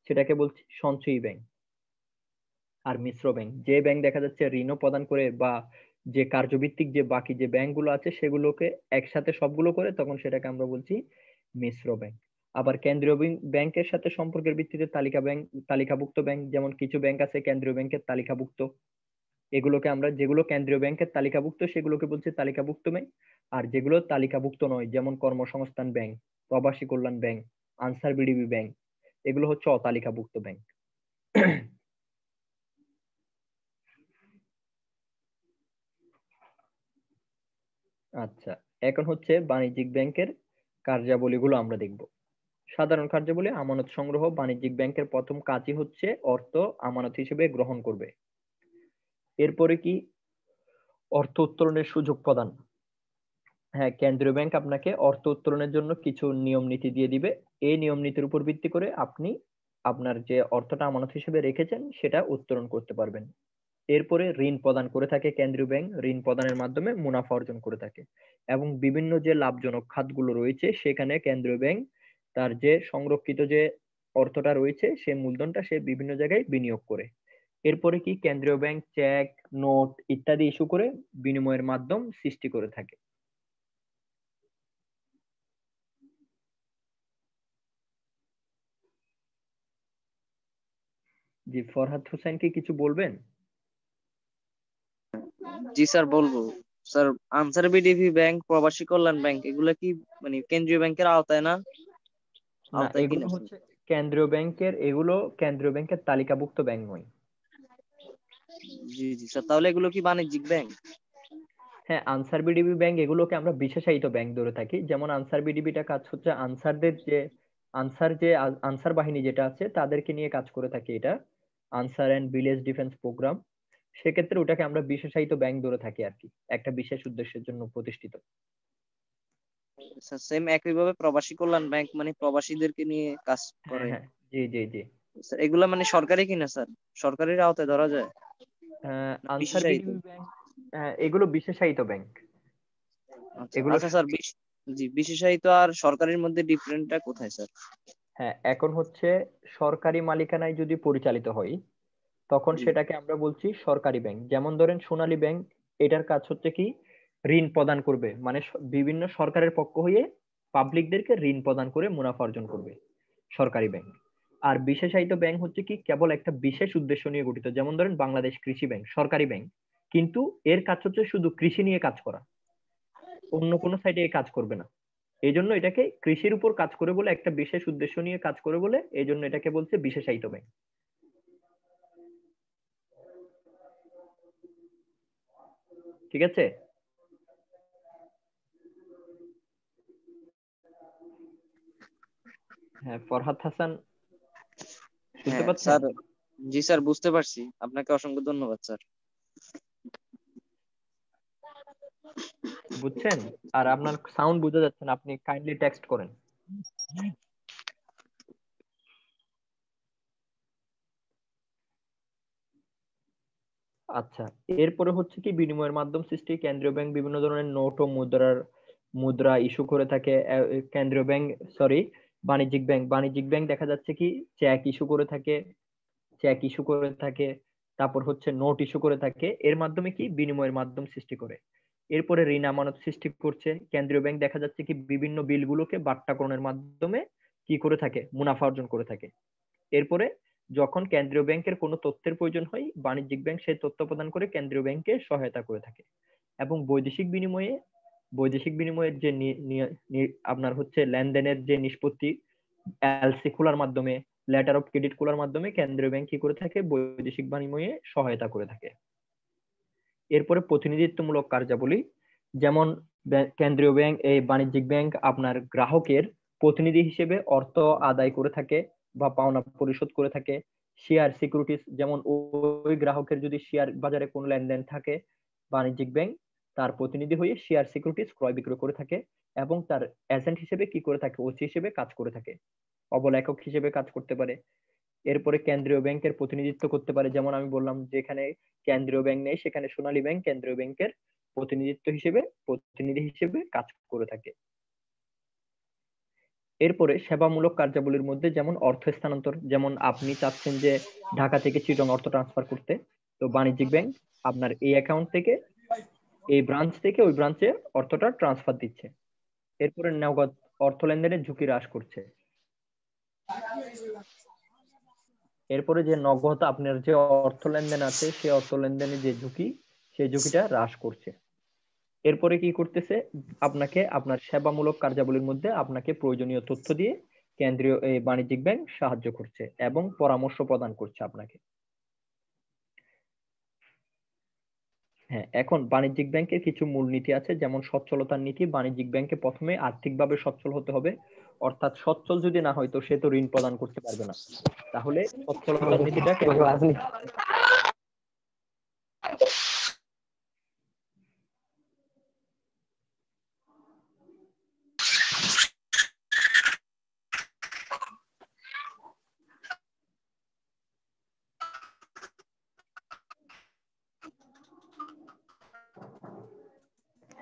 সেটাকে বলছি সঞ্চয়ী ব্যাংক। আর মিশ্র ব্যাংক, যে ব্যাংক দেখা যাচ্ছে ঋণও প্রদান করে বা যে কার্যভিত্তিক যে বাকি যে ব্যাংকগুলো আছে সেগুলোকে একসাথে সবগুলো করে, তখন সেটাকে আমরা বলছি মিশ্র ব্যাংক। আবার কেন্দ্রীয় ব্যাংকের সাথে সম্পর্কের ভিত্তিতে তালিকাভুক্ত ব্যাংক, যেমন কিছু ব্যাংক আছে কেন্দ্রীয় ব্যাংকের তালিকাভুক্ত, এগুলোকে আমরা, যেগুলো কেন্দ্রীয় ব্যাংকের তালিকাভুক্ত সেগুলোকে বলছি তালিকাভুক্ত ব্যাংক। আর যেগুলো তালিকাভুক্ত নয়, যেমন কর্মসংস্থান ব্যাংক, প্রবাসী কল্যাণ ব্যাংক, আনসার বিডিবি ব্যাংক, এগুলো হচ্ছে অতালিকাভুক্ত ব্যাংক। আচ্ছা, এখন হচ্ছে বাণিজ্যিক ব্যাংকের কার্যাবলীগুলো আমরা দেখব। সাধারণ কার্যাবলী: আমানত সংগ্রহ। বাণিজ্যিক ব্যাংকের প্রথম কাজই হচ্ছে অর্থ আমানত হিসেবে গ্রহণ করবে। এরপরে কি, অর্থ উত্তোলনের সুযোগ প্রদান। হ্যাঁ, কেন্দ্রীয় ব্যাংক আপনাকে অর্থ উত্তোলনের জন্য কিছু নিয়ম নীতি দিয়ে দিবে। এই নিয়ম নীতির উপর ভিত্তি করে আপনি আপনার যে অর্থটা আমানত হিসেবে রেখেছেন সেটা উত্তোলন করতে পারবেন। এরপরে ঋণ প্রদান করে থাকে কেন্দ্রীয় ব্যাংক, ঋণ প্রদানের মাধ্যমে মুনাফা অর্জন করে থাকে। এবং বিভিন্ন যে লাভজনক খাতগুলো রয়েছে সেখানে কেন্দ্রীয় ব্যাংক তার যে সংরক্ষিত যে অর্থটা রয়েছে সে মূলধনটা সে বিভিন্ন জায়গায় বিনিয়োগ করে। এরপরে কি, কেন্দ্রীয় ব্যাংক চেক, নোট ইত্যাদি ইস্যু করে বিনিময়ের মাধ্যম সৃষ্টি করে থাকে। জি, ফরহাদ হোসেন কি কিছু বলবেন? জি স্যার বলবো। স্যার, আনসার বিডিবি ব্যাংক, প্রবাসী কল্যাণ ব্যাংক এগুলা কি মানে কেন্দ্রীয় ব্যাংকের আওতায় না? না, আওতায় এগুলো কিনা স্যার? হচ্ছে এগুলো কেন্দ্রীয় ব্যাংকের তালিকাভুক্ত ব্যাংক নয়। জি জি স্যার, তাহলে এগুলো কি বাণিজ্যিক ব্যাংক? হ্যাঁ, আনসার বিডিবি ব্যাংক এগুলোকে আমরা বিশেষায়িত ব্যাংক ধরে থাকি। যেমন আনসার বিডিবিটা কাজ হচ্ছে আনসার বাহিনী যেটা আছে তাদেরকে নিয়ে কাজ করে থাকে, এটা Ansar and village defence programme. সেক্ষেত্রে ওটাকে আমরা বিশেষায়িত ব্যাংক ধরে থাকি আর কি, একটা বিশেষ উদ্দেশ্যের জন্য প্রতিষ্ঠিত। স্যার সেম একইভাবে প্রবাসী কল্যাণ ব্যাংক মানে প্রবাসীদেরকে নিয়ে কাজ হ্যাঁ করে। হ্যাঁ, জি জি জি। স্যার এগুলা মানে সরকারি কিনা স্যার? সরকারের আওতায় ধরা যায় না আনসার বিশেষায়িত? বিডিবি ব্যাংক, এগুলো বিশেষায়িত ব্যাংক। আচ্ছা এগুলো আচ্ছা স্যার, জি বিশেষায়িত আর সরকারের মধ্যে ডিফারেন্টটা কোথায় স্যার? হ্যাঁ, এখন হচ্ছে সরকারি মালিকানায় যদি পরিচালিত হয় তখন জি সেটাকে আমরা বলছি সরকারি ব্যাংক। যেমন ধরেন সোনালী ব্যাংক, এটার কাজ হচ্ছে কি ঋণ প্রদান করবে, মানে বিভিন্ন সরকারের পক্ষ হয়ে পাবলিকদেরকে ঋণ প্রদান করে মুনাফা অর্জন করবে, সরকারি ব্যাংক। আর বিশেষায়িত ব্যাংক হচ্ছে কি কেবল একটা বিশেষ উদ্দেশ্য নিয়ে গঠিত, যেমন ধরেন বাংলাদেশ কৃষি ব্যাংক, সরকারি ব্যাংক, কিন্তু এর কাজ হচ্ছে শুধু কৃষি নিয়ে কাজ করা, অন্য কোনো সাইডে কাজ করবে না। এই জন্য এটাকে কৃষির উপর কাজ করে বলে, একটা বিশেষ উদ্দেশ্য নিয়ে কাজ করে বলে এই জন্য এটাকে বলছে বিশেষায়িত ব্যাংক। ঠিক আছে। হ্যাঁ, ফরহাদ হাসান শুনতে হ্যাঁ পাচ্ছেন? স্যার, জি স্যার বুঝতে পারছি, আপনাকে অসংখ্য ধন্যবাদ স্যার। বুঝছেন? আর আপনার সাউন্ড বোঝা যাচ্ছে না, আপনি কাইন্ডলি টেক্সট করেন। আচ্ছা, এরপরে হচ্ছে কি বিনিময়ের মাধ্যম সৃষ্টি। কেন্দ্রীয় ব্যাংক বিভিন্ন ধরনের নোট ও মুদ্রা ইস্যু করে থাকে। কেন্দ্রীয় ব্যাংক, সরি, বাণিজ্যিক ব্যাংক দেখা যাচ্ছে কি চেক ইস্যু করে থাকে, তারপর হচ্ছে নোট ইস্যু করে থাকে। এর মাধ্যমে কি বিনিময়ের মাধ্যম সৃষ্টি করে। এরপরে ঋণ আমানত সৃষ্টি করছে। কেন্দ্রীয় ব্যাংক দেখা যাচ্ছে কি বিভিন্ন বিলগুলোকে বাট্টাকরণের মাধ্যমে কি করে থাকে, মুনাফা অর্জন করে থাকে। এরপরে যখন কেন্দ্রীয় ব্যাংকের কোনো তথ্যের প্রয়োজন হয়, বাণিজ্যিক ব্যাংক সেই তথ্য প্রদান করে কেন্দ্রীয় ব্যাংকে সহায়তা করে থাকে। এবং বৈদেশিক বিনিময়ের যে আপনার হচ্ছে লেনদেনের যে নিষ্পত্তি, এলসি খোলার মাধ্যমে, লেটার অফ ক্রেডিট খোলার মাধ্যমে কেন্দ্রীয় ব্যাংক কি করে থাকে, বৈদেশিক বিনিময়ে সহায়তা করে থাকে। এরপরে প্রতিনিধিত্বমূলক কার্যাবলী, যেমন কেন্দ্রীয় ব্যাংক, এই বাণিজ্যিক ব্যাংক আপনার গ্রাহকের প্রতিনিধি হিসেবে অর্থ আদায় করে থাকে বা পাওনা পরিশোধ করে থাকে। শেয়ার সিকিউরিটিজ, যেমন ওই গ্রাহকের যদি শেয়ার বাজারে কোনো লেনদেন থাকে, বাণিজ্যিক ব্যাংক তার প্রতিনিধি হয়ে শেয়ার সিকিউরিটিজ ক্রয় বিক্রয় করে থাকে এবং তার এজেন্ট হিসেবে কি করে থাকে, ওসি হিসেবে কাজ করে থাকে, অবলেখক হিসেবে কাজ করতে পারে। এরপরে কেন্দ্রীয় ব্যাংকের প্রতিনিধিত্ব করতে পারে, যেমন আমি বললাম যেখানে কেন্দ্রীয় ব্যাংক নেই সেখানে সোনালী ব্যাংক কেন্দ্রীয় ব্যাংকের প্রতিনিধি হিসেবে কাজ করে থাকে। এরপরে সেবামূলক কার্যাবলীর মধ্যে যেমন অর্থ স্থানান্তর, যেমন আপনি চাচ্ছেন যে ঢাকা থেকে চিটং অর্থ ট্রান্সফার করতে, তো বাণিজ্যিক ব্যাংক আপনার এই অ্যাকাউন্ট থেকে এই ব্রাঞ্চ থেকে ওই ব্রাঞ্চে অর্থটা ট্রান্সফার দিচ্ছে। এরপরে নগদ অর্থ লেনদেনের ঝুঁকি হ্রাস করছে। এরপরে যে নগদ আপনার যে অর্থ লেনদেন আছে সেই অর্থ লেনদেনের যে ঝুঁকি, সেই ঝুঁকিটা হ্রাস করছে। এরপরে কি করতেছে, আপনাকে আপনার সেবামূলক কার্যাবলীর মধ্যে আপনাকে প্রয়োজনীয় তথ্য দিয়ে কেন্দ্রীয় এই বাণিজ্যিক ব্যাংক সাহায্য করছে এবং পরামর্শ প্রদান করছে আপনাকে। হ্যাঁ, এখন বাণিজ্যিক ব্যাংকের কিছু মূলনীতি আছে, যেমন সচ্ছলতার নীতি। বাণিজ্যিক ব্যাংকে প্রথমে আর্থিকভাবে সচ্ছল হতে হবে, অর্থাৎ সচ্ছল যদি না হয় তো সে তো ঋণ প্রদান করতে পারবে না। তাহলে সচ্ছলতার নীতিটা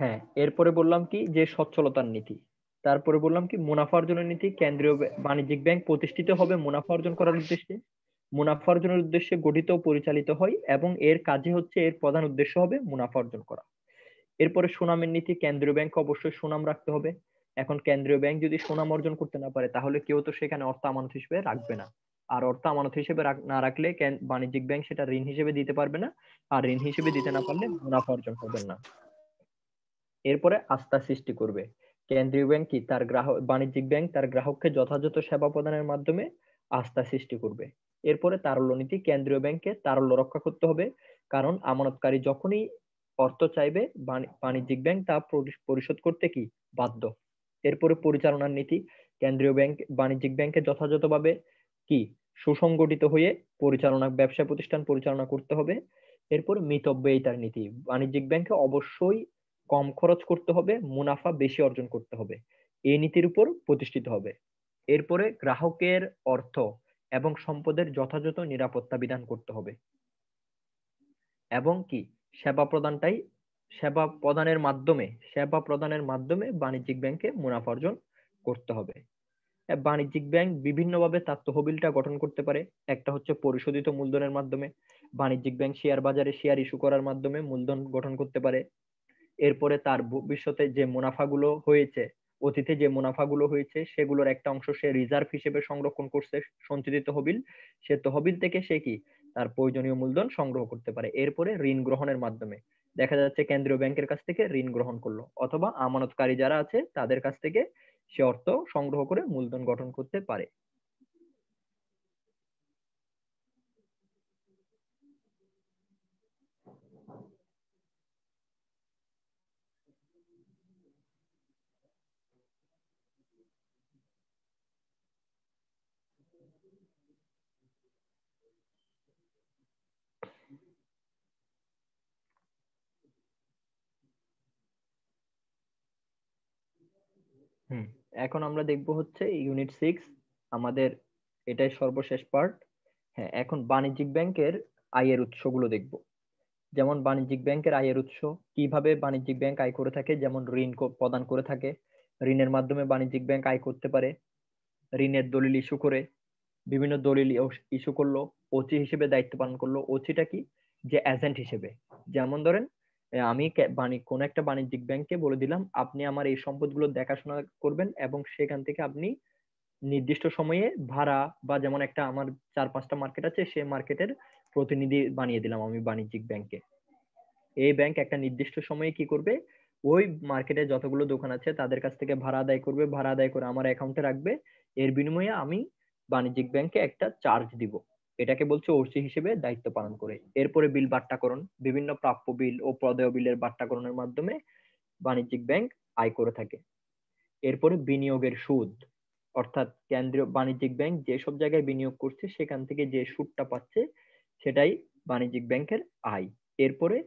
হ্যাঁ, এরপরে বললাম কি যে সচ্ছলতার নীতি। তারপরে বললাম কি মুনাফা অর্জনের নীতি। বাণিজ্যিক ব্যাংক প্রতিষ্ঠিত হবে মুনাফা অর্জন করার উদ্দেশ্যে। মুনাফা অর্জনের উদ্দেশ্যে গঠিত ও পরিচালিত হয় এবং এর কাজে হচ্ছে, এর প্রধান উদ্দেশ্য হবে মুনাফা অর্জন করা। এরপরে সুনামের নীতি। কেন্দ্রীয় ব্যাংক অবশ্যই সুনাম রাখতে হবে। এখন কেন্দ্রীয় ব্যাংক যদি সুনাম অর্জন করতে না পারে তাহলে কেউ তো সেখানে অর্থ আমানত হিসেবে রাখবে না। আর অর্থ আমানত হিসেবে না রাখলে বাণিজ্যিক ব্যাংক সেটা ঋণ হিসেবে দিতে পারবে না। আর ঋণ হিসেবে দিতে না পারলে মুনাফা অর্জন হবে না। এরপরে আস্থা সৃষ্টি করবে। কেন্দ্রীয় ব্যাংক কি তার বাণিজ্যিক ব্যাংক তার গ্রাহককে যথাযথ সেবা প্রদানের মাধ্যমে আস্থা সৃষ্টি করবে। এরপরে তারল্য নীতি। কেন্দ্রীয় ব্যাংকে তারল্য রক্ষা করতে হবে, কারণ আমানতকারী যখনই অর্থ চাইবে বাণিজ্যিক ব্যাংক তা পরিশোধ করতে কি বাধ্য। এরপরে পরিচালনার নীতি। কেন্দ্রীয় ব্যাংক বাণিজ্যিক ব্যাংকে যথাযথভাবে কি সুসংগঠিত হয়ে ব্যবসা প্রতিষ্ঠান পরিচালনা করতে হবে। এরপর মিতব্যয়িতার নীতি। বাণিজ্যিক ব্যাংকে অবশ্যই কম খরচ করতে হবে, মুনাফা বেশি অর্জন করতে হবে, এই নীতির উপর প্রতিষ্ঠিত হবে। এরপরে গ্রাহকের অর্থ এবং সম্পদের যথাযথ নিরাপত্তা বিধান করতে হবে এবং কি সেবা প্রদানের মাধ্যমে বাণিজ্যিক ব্যাংকে মুনাফা অর্জন করতে হবে। বাণিজ্যিক ব্যাংক বিভিন্নভাবে তার তহবিলটা গঠন করতে পারে। একটা হচ্ছে পরিশোধিত মূলধনের মাধ্যমে। বাণিজ্যিক ব্যাংক শেয়ার বাজারে শেয়ার ইস্যু করার মাধ্যমে মূলধন গঠন করতে পারে। এরপরে তার ভবিষ্যতে যে মুনাফাগুলো হয়েছে, অতীতে যে মুনাফাগুলো হয়েছে সেগুলোর একটা অংশ সে রিজার্ভ হিসেবে সংরক্ষণ করছে, সঞ্চিত তহবিল, সে তহবিল থেকে সে কি তার প্রয়োজনীয় মূলধন সংগ্রহ করতে পারে। এরপরে ঋণ গ্রহণের মাধ্যমে দেখা যাচ্ছে কেন্দ্রীয় ব্যাংকের কাছ থেকে ঋণ গ্রহণ করলো, অথবা আমানতকারী যারা আছে তাদের কাছ থেকে সে অর্থ সংগ্রহ করে মূলধন গঠন করতে পারে। হুম, এখন আমরা দেখবো হচ্ছে ইউনিট 6 আমাদের, এটাই সর্বশেষ পার্ট। হ্যাঁ, এখন বাণিজ্যিক ব্যাংকের আয়ের উৎসগুলো দেখব। যেমন বাণিজ্যিক ব্যাংকের আয়ের উৎস, কিভাবে বাণিজ্যিক ব্যাংক আয় করে থাকে, যেমন ঋণ প্রদান করে থাকে, ঋণের মাধ্যমে বাণিজ্যিক ব্যাংক আয় করতে পারে, ঋণের দলিল ইস্যু করে, বিভিন্ন দলিল ইস্যু করলো, ওসি হিসেবে দায়িত্ব পালন করলো। ওসিটা কি, যে এজেন্ট হিসেবে। যেমন ধরেন আমি কোন একটা বাণিজ্যিক ব্যাংকে বলে দিলাম আপনি আমার এই সম্পদগুলো দেখাশোনা করবেন, এবং সেখান থেকে আপনি নির্দিষ্ট সময়ে ভাড়া, বা যেমন একটা আমার 4-5টা মার্কেট আছে, সেই মার্কেটের প্রতিনিধি বানিয়ে দিলাম আমি বাণিজ্যিক ব্যাংকে। এই ব্যাংক একটা নির্দিষ্ট সময়ে কি করবে, ওই মার্কেটে যতগুলো দোকান আছে তাদের কাছ থেকে ভাড়া আদায় করবে, ভাড়া আদায় করে আমার অ্যাকাউন্টে রাখবে। এর বিনিময়ে আমি বাণিজ্যিক ব্যাংকে একটা চার্জ দিব, এটাকে বলছে ওসি হিসেবে দায়িত্ব পালন করে। এরপরে বিল বাট্টাকরণ, বিভিন্ন প্রাপ্য বিল ও প্রদেয় বিলের বাট্টাকরণের মাধ্যমে বাণিজ্যিক ব্যাংক আয় করে থাকে। এরপরে বিনিয়োগের সুদ, অর্থাৎ কেন্দ্রীয় বাণিজ্যিক ব্যাংক যেসব জায়গায় বিনিয়োগ করছে সেখান থেকে যে সুদটা পাচ্ছে সেটাই বাণিজ্যিক ব্যাংকের আয়। এরপরে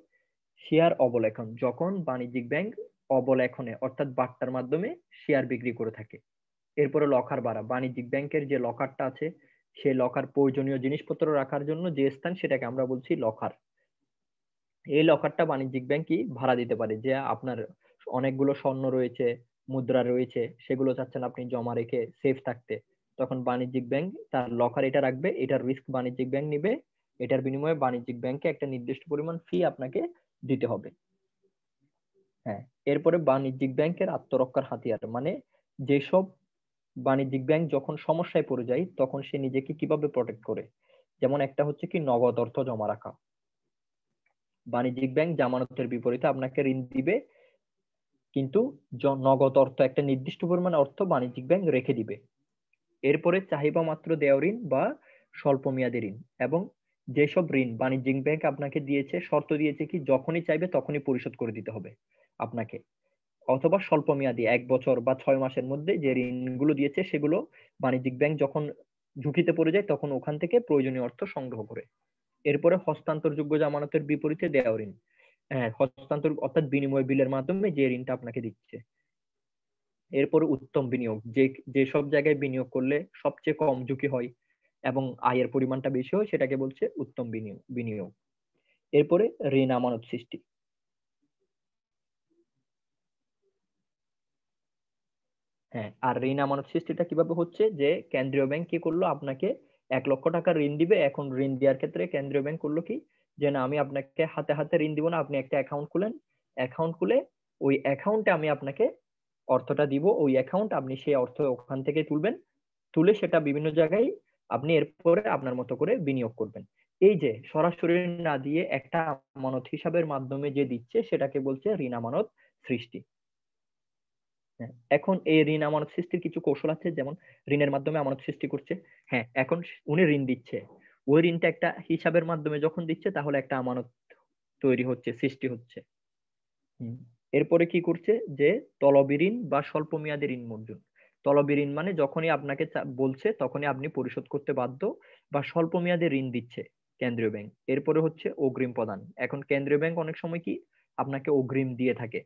শেয়ার অবলেখন, যখন বাণিজ্যিক ব্যাংক অবলেখনে অর্থাৎ বাট্টার মাধ্যমে শেয়ার বিক্রি করে থাকে। এরপরে লকার ভাড়া, বাণিজ্যিক ব্যাংকের যে লকারটা আছে সেই লকার প্রয়োজনীয় জিনিসপত্র রাখার জন্য যে স্থান সেটাকে আমরা বলছি লকার। এই লকারটা বাণিজ্যিক ব্যাংক কি ভাড়া দিতে পারে, যে আপনার অনেকগুলো স্বর্ণ রয়েছে, মুদ্রা রয়েছে, সেগুলো চাচ্ছেন আপনি জমা রেখে সেফ থাকতে, তখন বাণিজ্যিক ব্যাংক তার লকার এটা রাখবে, এটার রিস্ক বাণিজ্যিক ব্যাংক নিবে, এটার বিনিময়ে বাণিজ্যিক ব্যাংকে একটা নির্দিষ্ট পরিমাণ ফি আপনাকে দিতে হবে। হ্যাঁ, এরপরে বাণিজ্যিক ব্যাংকের আত্মরক্ষার হাতিয়ার, মানে যেসব বাণিজ্যিক ব্যাংক যখন সমস্যায় পড়ে যায় তখন সে নিজেকে কিভাবে প্রটেক্ট করে। যেমন একটা হচ্ছে কি নগদ অর্থ জমা রাখা, বাণিজ্যিক ব্যাংক জামানতের বিপরীতে আপনাকে ঋণ দিবে, কিন্তু নগদ অর্থ একটা নির্দিষ্ট পরিমাণ অর্থ বাণিজ্যিক ব্যাংক রেখে দিবে। এরপরে চাহিদা মাত্র দেওয়া ঋণ বা স্বল্প মেয়াদী ঋণ, এবং যেসব ঋণ বাণিজ্যিক ব্যাংক আপনাকে দিয়েছে শর্ত দিয়েছে কি যখনই চাইবে তখনই পরিশোধ করে দিতে হবে আপনাকে, অথবা স্বল্প মেয়াদী 1 বছর বা 6 মাসের মধ্যে যে ঋণগুলো দিয়েছে সেগুলো বাণিজ্যিক ব্যাংক যখন ঝুঁকিতে পড়ে যায় তখন ওখান থেকে প্রয়োজনীয় অর্থ সংগ্রহ করে। এরপরে হস্তান্তরযোগ্য জামানতের বিপরীতে দেওয়া ঋণ, হ্যাঁ হস্তান্তর অর্থাৎ বিনিময় বিলের মাধ্যমে যে ঋণটা আপনাকে দিচ্ছে। এরপর উত্তম বিনিয়োগ, যেসব জায়গায় বিনিয়োগ করলে সবচেয়ে কম ঝুঁকি হয় এবং আয়ের পরিমাণটা বেশি হয় সেটাকে বলছে উত্তম বিনিয়োগ। এরপরে ঋণ আমানত সৃষ্টি। হ্যাঁ, আর ঋণ আমানত সৃষ্টিটা কিভাবে হচ্ছে, যে কেন্দ্রীয় ব্যাংক কি করলো, আপনাকে 1 লক্ষ টাকা ঋণ দিবে। এখন ঋণ দেওয়ার ক্ষেত্রে কেন্দ্রীয় ব্যাংক করলো কি, যে না আমি আপনাকে হাতে হাতে ঋণ দিব না, আপনি একটা অ্যাকাউন্ট খুলেন, অ্যাকাউন্ট খুলে ওই অ্যাকাউন্টে আমি আপনাকে অর্থটা দিব, ওই অ্যাকাউন্ট আপনি সেই অর্থ ওখান থেকে তুলবেন, তুলে সেটা বিভিন্ন জায়গায় আপনি এরপরে আপনার মতো করে বিনিয়োগ করবেন। এই যে সরাসরি না দিয়ে একটা আমানত হিসাবের মাধ্যমে যে দিচ্ছে সেটাকে বলছে ঋণ আমানত সৃষ্টি। হ্যাঁ, এখন এই ঋণ আমানত সৃষ্টির কিছু কৌশল আছে, যেমন ঋণের মাধ্যমে আমানত সৃষ্টি করছে। হ্যাঁ, এখন উনি ঋণ দিচ্ছে, ওই ঋণটা একটা হিসাবের মাধ্যমে যখন দিচ্ছে তাহলে একটা আমানত তৈরি হচ্ছে, সৃষ্টি হচ্ছে। হুম। এরপরে কি করছে, যে তলবি ঋণ বা স্বল্প মেয়াদী ঋণ মঞ্জুর। তলবি ঋণ মানে যখনই আপনাকে বলছে তখনই আপনি পরিশোধ করতে বাধ্য, বা স্বল্প মেয়াদী ঋণ দিচ্ছে কেন্দ্রীয় ব্যাংক। এরপরে হচ্ছে অগ্রিম প্রদান, এখন কেন্দ্রীয় ব্যাংক অনেক সময় কি আপনাকে অগ্রিম দিয়ে থাকে।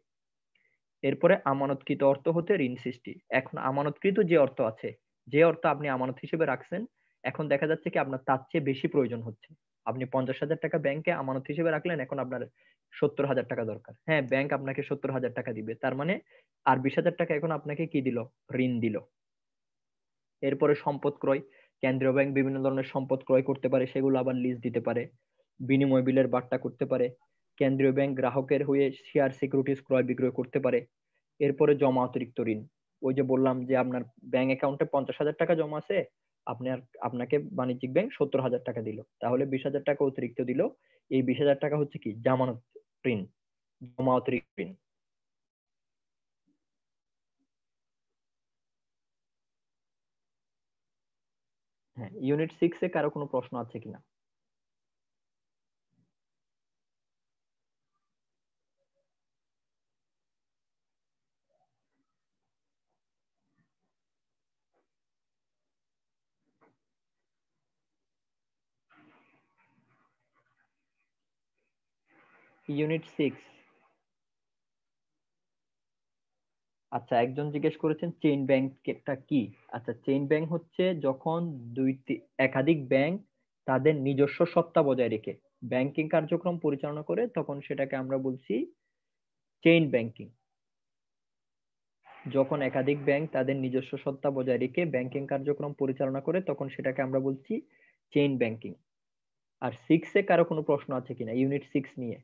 এরপরে আমানতকৃত অর্থ হতে ঋণ সৃষ্টি, এখন আমানতকৃত যে অর্থ আছে, যে অর্থ আপনি আমানত হিসেবে রাখছেন, এখন দেখা যাচ্ছে কি আপনার তার চেয়ে বেশি প্রয়োজন হচ্ছে। আপনি 50,000 টাকা ব্যাংকে আমানত হিসেবে রাখলেন, এখন আপনার 70,000 টাকা দরকার। হ্যাঁ, ব্যাংক আপনাকে 70,000 টাকা দিবে, তার মানে আর 20,000 টাকা এখন আপনাকে কি দিল, ঋণ দিল। এরপরে সম্পদ ক্রয়, কেন্দ্রীয় ব্যাংক বিভিন্ন ধরনের সম্পদ ক্রয় করতে পারে, সেগুলো আবার লিজ দিতে পারে, বিনিময় বিলের বাট্টা করতে পারে, কেন্দ্রীয় ব্যাংক গ্রাহকের হয়ে শেয়ার সিকিউরিটিজ ক্রয় বিক্রয় করতে পারে। এরপরে জমা অতিরিক্ত ঋণ, ওই যে বললাম যে আপনার ব্যাংক অ্যাকাউন্টে 50,000 টাকা জমা আছে, আপনাকে বাণিজ্যিক ব্যাংক 70,000 টাকা দিল, তাহলে 20,000 টাকা অতিরিক্ত দিল। এই 20,000 টাকা হচ্ছে কি জামানত ঋণ, জমা অতিরিক্ত ঋণ। হ্যাঁ, ইউনিট 6 কারো কোনো প্রশ্ন আছে কিনা? ইউনিট 6, আচ্ছা, একজন জিজ্ঞেস করেছেন চেইন ব্যাংকটা কি। আচ্ছা, চেইন ব্যাংক হচ্ছে যখন একাধিক ব্যাংক তাদের নিজস্ব সত্তা বজায় রেখে ব্যাংকিং কার্যক্রম পরিচালনা করে, তখন সেটাকে আমরা বলছি চেইন ব্যাংকিং। যখন একাধিক ব্যাংক তাদের নিজস্ব সত্তা বজায় রেখে ব্যাংকিং কার্যক্রম পরিচালনা করে, তখন সেটাকে আমরা বলছি চেইন ব্যাংকিং। আর 6 এ কারো কোনো প্রশ্ন আছে কিনা ইউনিট 6 নিয়ে?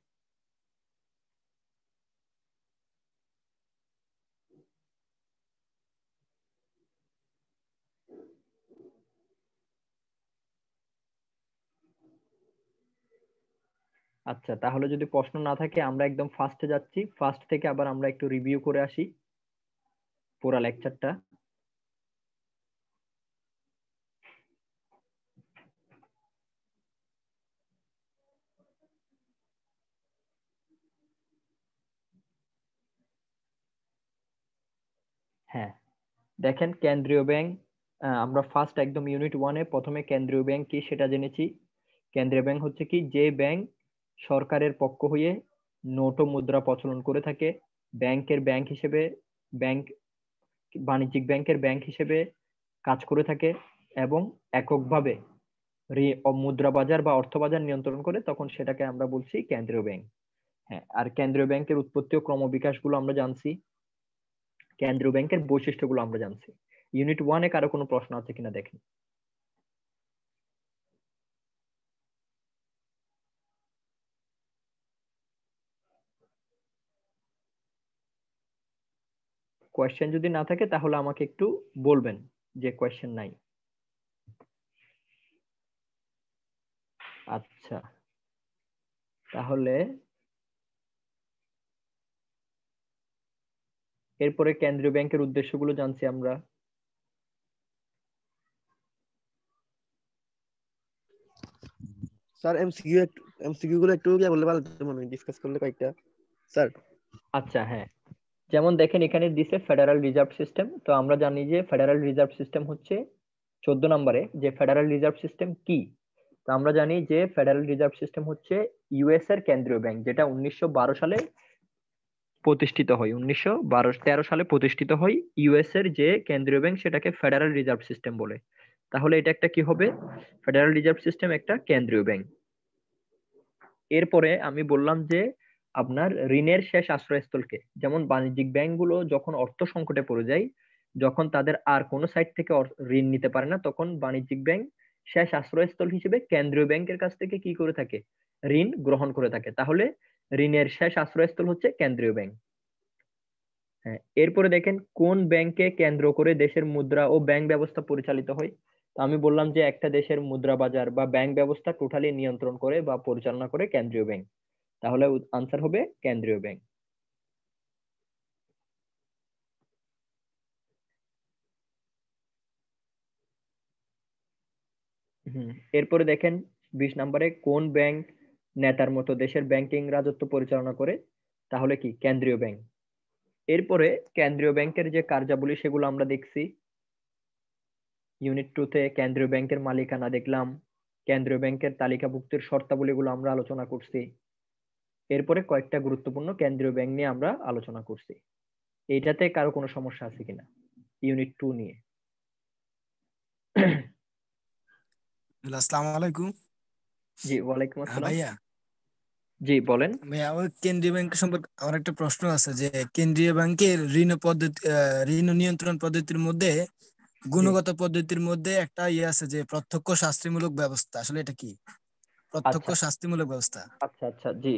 আচ্ছা, তাহলে যদি প্রশ্ন না থাকে আমরা একদম ফার্স্টে যাচ্ছি। ফার্স্ট থেকে আবার আমরা একটু রিভিউ করে আসি পুরা লেকচারটা। হ্যাঁ, দেখেন কেন্দ্রীয় ব্যাংক, আমরা ফার্স্ট একদম ইউনিট 1-এ প্রথমে কেন্দ্রীয় ব্যাংক কি সেটা জেনেছি। কেন্দ্রীয় ব্যাংক হচ্ছে কি, যে ব্যাংক সরকারের পক্ষ হয়ে নোট ও মুদ্রা প্রচলন করে থাকে, ব্যাংক হিসেবে, ব্যাংক বাণিজ্যিক ব্যাংকের ব্যাংক হিসেবে কাজ করে থাকে এবং এককভাবে মুদ্রা বাজার বা অর্থ বাজার নিয়ন্ত্রণ করে, তখন সেটাকে আমরা বলছি কেন্দ্রীয় ব্যাংক। হ্যাঁ, আর কেন্দ্রীয় ব্যাংকের উৎপত্তি ও ক্রমবিকাশ গুলো আমরা জানছি, কেন্দ্রীয় ব্যাংকের বৈশিষ্ট্যগুলো আমরা জানছি। ইউনিট 1-এ কারো কোনো প্রশ্ন আছে কিনা দেখেন। কোয়েশ্চেন যদি না থাকে তাহলে আমাকে একটু বলবেন যে কোয়েশ্চেন নাই। আচ্ছা, তাহলে এরপরে কেন্দ্রীয় ব্যাংকের উদ্দেশ্যগুলো জানছি আমরা। স্যার এমসিকিউ গুলো একটু বললে ভালো হতো, মনে হয় ডিসকাস করলে কয়েকটা স্যার। আচ্ছা, হ্যাঁ, যেমন দেখেন এখানে দিছে ফেডারেল রিজার্ভ সিস্টেম। তো আমরা জানি যে ফেডারেল রিজার্ভ সিস্টেম হচ্ছে 14 নম্বরে, যে ফেডারেল রিজার্ভ সিস্টেম কি। তো আমরা জানি যে ফেডারেল রিজার্ভ সিস্টেম হচ্ছে ইউএস এর কেন্দ্রীয় ব্যাংক, যেটা 1912 সালে প্রতিষ্ঠিত হয়। 1913 সালে প্রতিষ্ঠিত হয় ইউএস এর যে কেন্দ্রীয় ব্যাংক, সেটাকে ফেডারেল রিজার্ভ সিস্টেম বলে। তাহলে এটা একটা কি হবে, ফেডারেল রিজার্ভ সিস্টেম একটা কেন্দ্রীয় ব্যাংক। এরপরে আমি বললাম যে আপনার ঋণের শেষ আশ্রয়স্থলকে, যেমন বাণিজ্যিক ব্যাংকগুলো যখন অর্থ সংকটে পড়ে যায়, যখন তাদের আর কোনো সাইট থেকে ঋণ নিতে পারে না, তখন বাণিজ্যিক ব্যাংক শেষ আশ্রয়স্থল হিসেবে কেন্দ্রীয় ব্যাংকের কাছ থেকে কি করে থাকে, ঋণ গ্রহণ করে থাকে। তাহলে ঋণের শেষ আশ্রয়স্থল হচ্ছে কেন্দ্রীয় ব্যাংক। হ্যাঁ, এরপরে দেখেন কোন ব্যাংকে কেন্দ্র করে দেশের মুদ্রা ও ব্যাংক ব্যবস্থা পরিচালিত হয়। তো আমি বললাম যে একটা দেশের মুদ্রা বাজার বা ব্যাংক ব্যবস্থা টোটালি নিয়ন্ত্রণ করে বা পরিচালনা করে কেন্দ্রীয় ব্যাংক। তাহলে আনসার হবে কেন্দ্রীয় ব্যাংক। এরপরে দেখেন 20 নম্বরে কোন ব্যাংক নেতার মতো দেশের ব্যাংকিং রাজত্ব পরিচালনা করে, তাহলে কি কেন্দ্রীয় ব্যাংক। এরপরে কেন্দ্রীয় ব্যাংকের যে কার্যাবলী সেগুলো আমরা দেখছি। ইউনিট 2-তে কেন্দ্রীয় ব্যাংকের মালিকানা দেখলাম, কেন্দ্রীয় ব্যাংকের তালিকাভুক্তির শর্তাবলীগুলো আমরা আলোচনা করছি। এরপরে কয়েকটা গুরুত্বপূর্ণ কেন্দ্রীয় ব্যাংক নিয়ে আমরা আলোচনা করছি। এইটাতে কারো কোনো সমস্যা আছে কিনা ইউনিট 2 নিয়ে? আসসালামু আলাইকুম। জি, ওয়ালাইকুম আসসালাম। ভাইয়া, জি বলেন। ভাইয়া আমার কেন্দ্রীয় ব্যাংক সম্পর্কে আমার একটা প্রশ্ন আছে যে কেন্দ্রীয় ব্যাংকের ঋণ ও নিয়ন্ত্রণ পদ্ধতির মধ্যে জি, গুণগত পদ্ধতির মধ্যে একটা ইয়ে আছে যে প্রত্যক্ষ শাস্তিমূলক ব্যবস্থা, আসলে এটা কি প্রত্যক্ষ আচ্ছা শাস্তিমূলক ব্যবস্থা? আচ্ছা আচ্ছা, জি।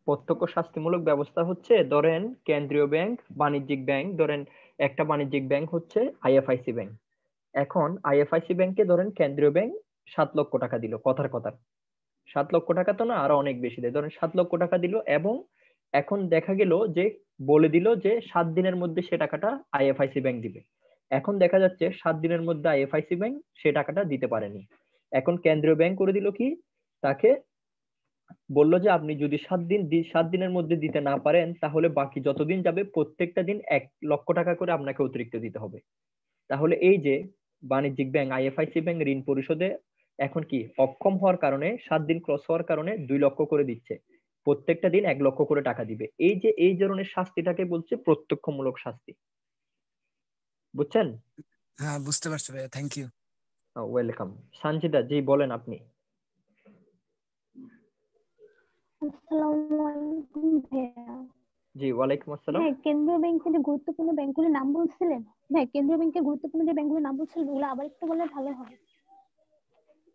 প্রত্যক্ষ শাস্তিমূলক ব্যবস্থা হচ্ছে, ধরেন কেন্দ্রীয় ব্যাংক, বাণিজ্যিক ব্যাংক, ধরেন একটা বাণিজ্যিক ব্যাংক হচ্ছে আইএফআইসি ব্যাংক। এখন আইএফআইসি ব্যাংকে ধরেন কেন্দ্রীয় ব্যাংক 7 লক্ষ টাকা দিল, কথার কথা। 7 লক্ষ টাকা তো না, আরো অনেক বেশি দেয়, ধরেন 7 লক্ষ টাকা দিল, এবং এখন দেখা গেল যে বলে দিল যে 7 দিনের মধ্যে সে টাকাটা আইএফআইসি ব্যাংক দিবে। এখন দেখা যাচ্ছে 7 দিনের মধ্যে আইএফআইসি ব্যাংক সে টাকাটা দিতে পারেনি। এখন কেন্দ্রীয় ব্যাংক করে দিল কি, তাকে বললো যে আপনি যদি 7 দিনের মধ্যে দিতে না পারেন, তাহলে বাকি যতদিন যাবে প্রত্যেকটা দিন 1 লক্ষ টাকা করে আপনাকে অতিরিক্ত দিতে হবে। তাহলে এই যে বাণিজ্যিক ব্যাংক, আইএফআইসি ব্যাংক ঋণ পরিশোধে এখন কি অক্ষম হওয়ার কারণে, 7 দিন ক্রস হওয়ার কারণে 2 লক্ষ করে দিচ্ছে, প্রত্যেকটা দিন 1 লক্ষ করে টাকা দিবে। এই যে এই ধরনের শাস্তিটাকে বলছে প্রত্যক্ষমূলক শাস্তি। বুঝছেন? হ্যাঁ, বুঝতে পারছি ভাইয়া, থ্যাংক ইউ। ওয়েলকাম। সঞ্চিতা জি বলেন আপনি। আসসালামু আলাইকুম ভাইয়া। জি ওয়ালাইকুম আসসালাম। হ্যাঁ, কেন্দ্রীয় ব্যাংকের যে গুরুত্বপূর্ণ ব্যাংকগুলির নাম বলছিলেন, হ্যাঁ কেন্দ্রীয় ব্যাংকের গুরুত্বপূর্ণ যে ব্যাংকগুলির নাম বলছিলেন ওগুলো আবার একটু বললে ভালো হয়।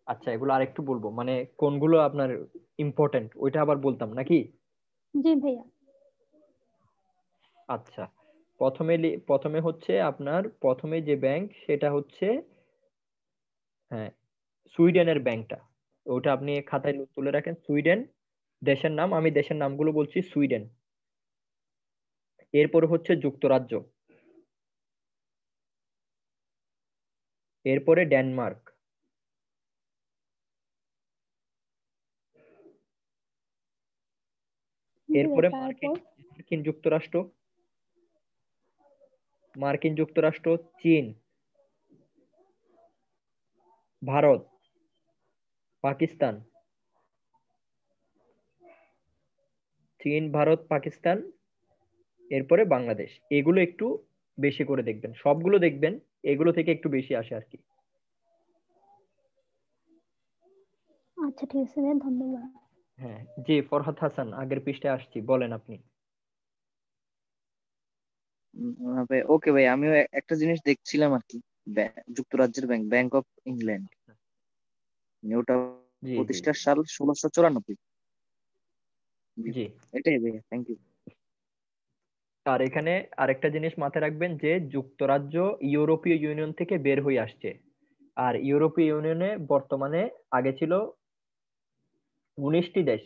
আচ্ছা এগুলো আরেকটু বলবো, মানে কোনগুলো আপনার ইম্পর্টেন্ট ওইটা আবার বলতাম নাকি? জি ভাইয়া। আচ্ছা, প্রথমে হচ্ছে আপনার প্রথমে যে ব্যাংক সেটা হচ্ছে হ্যাঁ সুইডেনের ব্যাংকটা, ওটা আপনি খাতায় তুলে রাখেন। সুইডেন দেশের নাম, আমি দেশের নামগুলো বলছি। সুইডেন, এরপরে হচ্ছে যুক্তরাজ্য, এরপরে ডেনমার্ক, জি ভাইয়া, এরপরে তারপর মার্কিন যুক্তরাষ্ট্র, মার্কিন যুক্তরাষ্ট্র, চীন, ভারত, পাকিস্তান, চীন ভারত পাকিস্তান, এরপরে বাংলাদেশ। এগুলো একটু বেশি করে দেখবেন, সবগুলো দেখবেন, এগুলো থেকে একটু বেশি আসে আর কি। আচ্ছা ঠিক আছে ভাইয়া, ধন্যবাদ। হ্যাঁ জি ফরহাদ হাসান, আগের পৃষ্ঠায় আসছি, বলেন আপনি। ওকে ভাই, আমিও একটা জিনিস দেখছিলাম আর কি, যুক্তরাজ্যের ব্যাংক, ব্যাংক অফ ইংল্যান্ড, ওটা জি জি প্রতিষ্ঠার সাল 1694। জি। এটাই ভাই, থ্যাংক ইউ। আর এখানে আরেকটা জিনিস মাথায় রাখবেন যে যুক্তরাজ্য ইউরোপীয় ইউনিয়ন থেকে বের হয়ে আসছে। আর ইউরোপীয় ইউনিয়নে বর্তমানে আগে ছিল 19টি দেশ,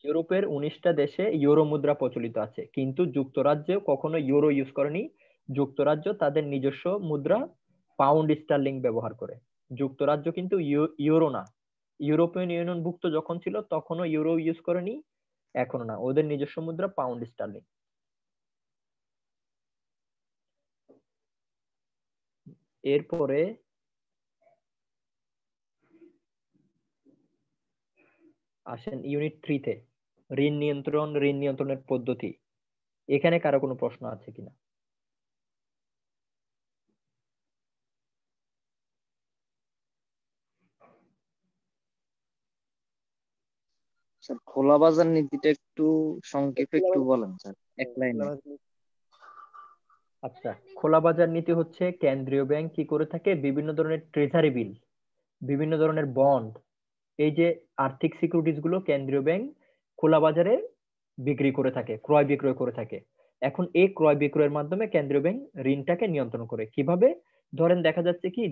ইউরোপের 19টা দেশে ইউরো মুদ্রা প্রচলিত আছে, কিন্তু যুক্তরাজ্য কখনো ইউরো ইউজ করেনি। যুক্তরাজ্য তাদের নিজস্ব মুদ্রা পাউন্ড স্টার্লিং ব্যবহার করে। যুক্তরাজ্য কিন্তু ইউরো না, ইউরোপিয়ান ইউনিয়ন ভুক্ত যখন ছিল তখনও ইউরো ইউজ করেনি, এখনো না, ওদের নিজস্ব মুদ্রা পাউন্ড স্টার্লিং। এরপরে আসেন ইউনিট 3-তে, ঋণ নিয়ন্ত্রণের পদ্ধতি। এখানে কারো কোনো প্রশ্ন আছে কিনা? স্যার খোলা বাজার নীতিটা একটু সংক্ষেপে একটু বলেন স্যার, এক লাইনে। আচ্ছা, খোলা বাজার নীতি হচ্ছে কেন্দ্রীয় ব্যাংক কি করে থাকে, বিভিন্ন ধরনের ট্রেজারি বিল, বিভিন্ন ধরনের বন্ড, এই যে আর্থিক সিকিউরিটিজ গুলো কেন্দ্রীয় ব্যাংক খোলা বাজারে বিক্রি করে থাকে, ক্রয় বিক্রয় করে থাকে। এখন এই ক্রয় বিক্রয়ের মাধ্যমে কেন্দ্রীয় ব্যাংক ঋণটাকে নিয়ন্ত্রণ করে কিভাবে? ধরেন দেখা যাচ্ছে কি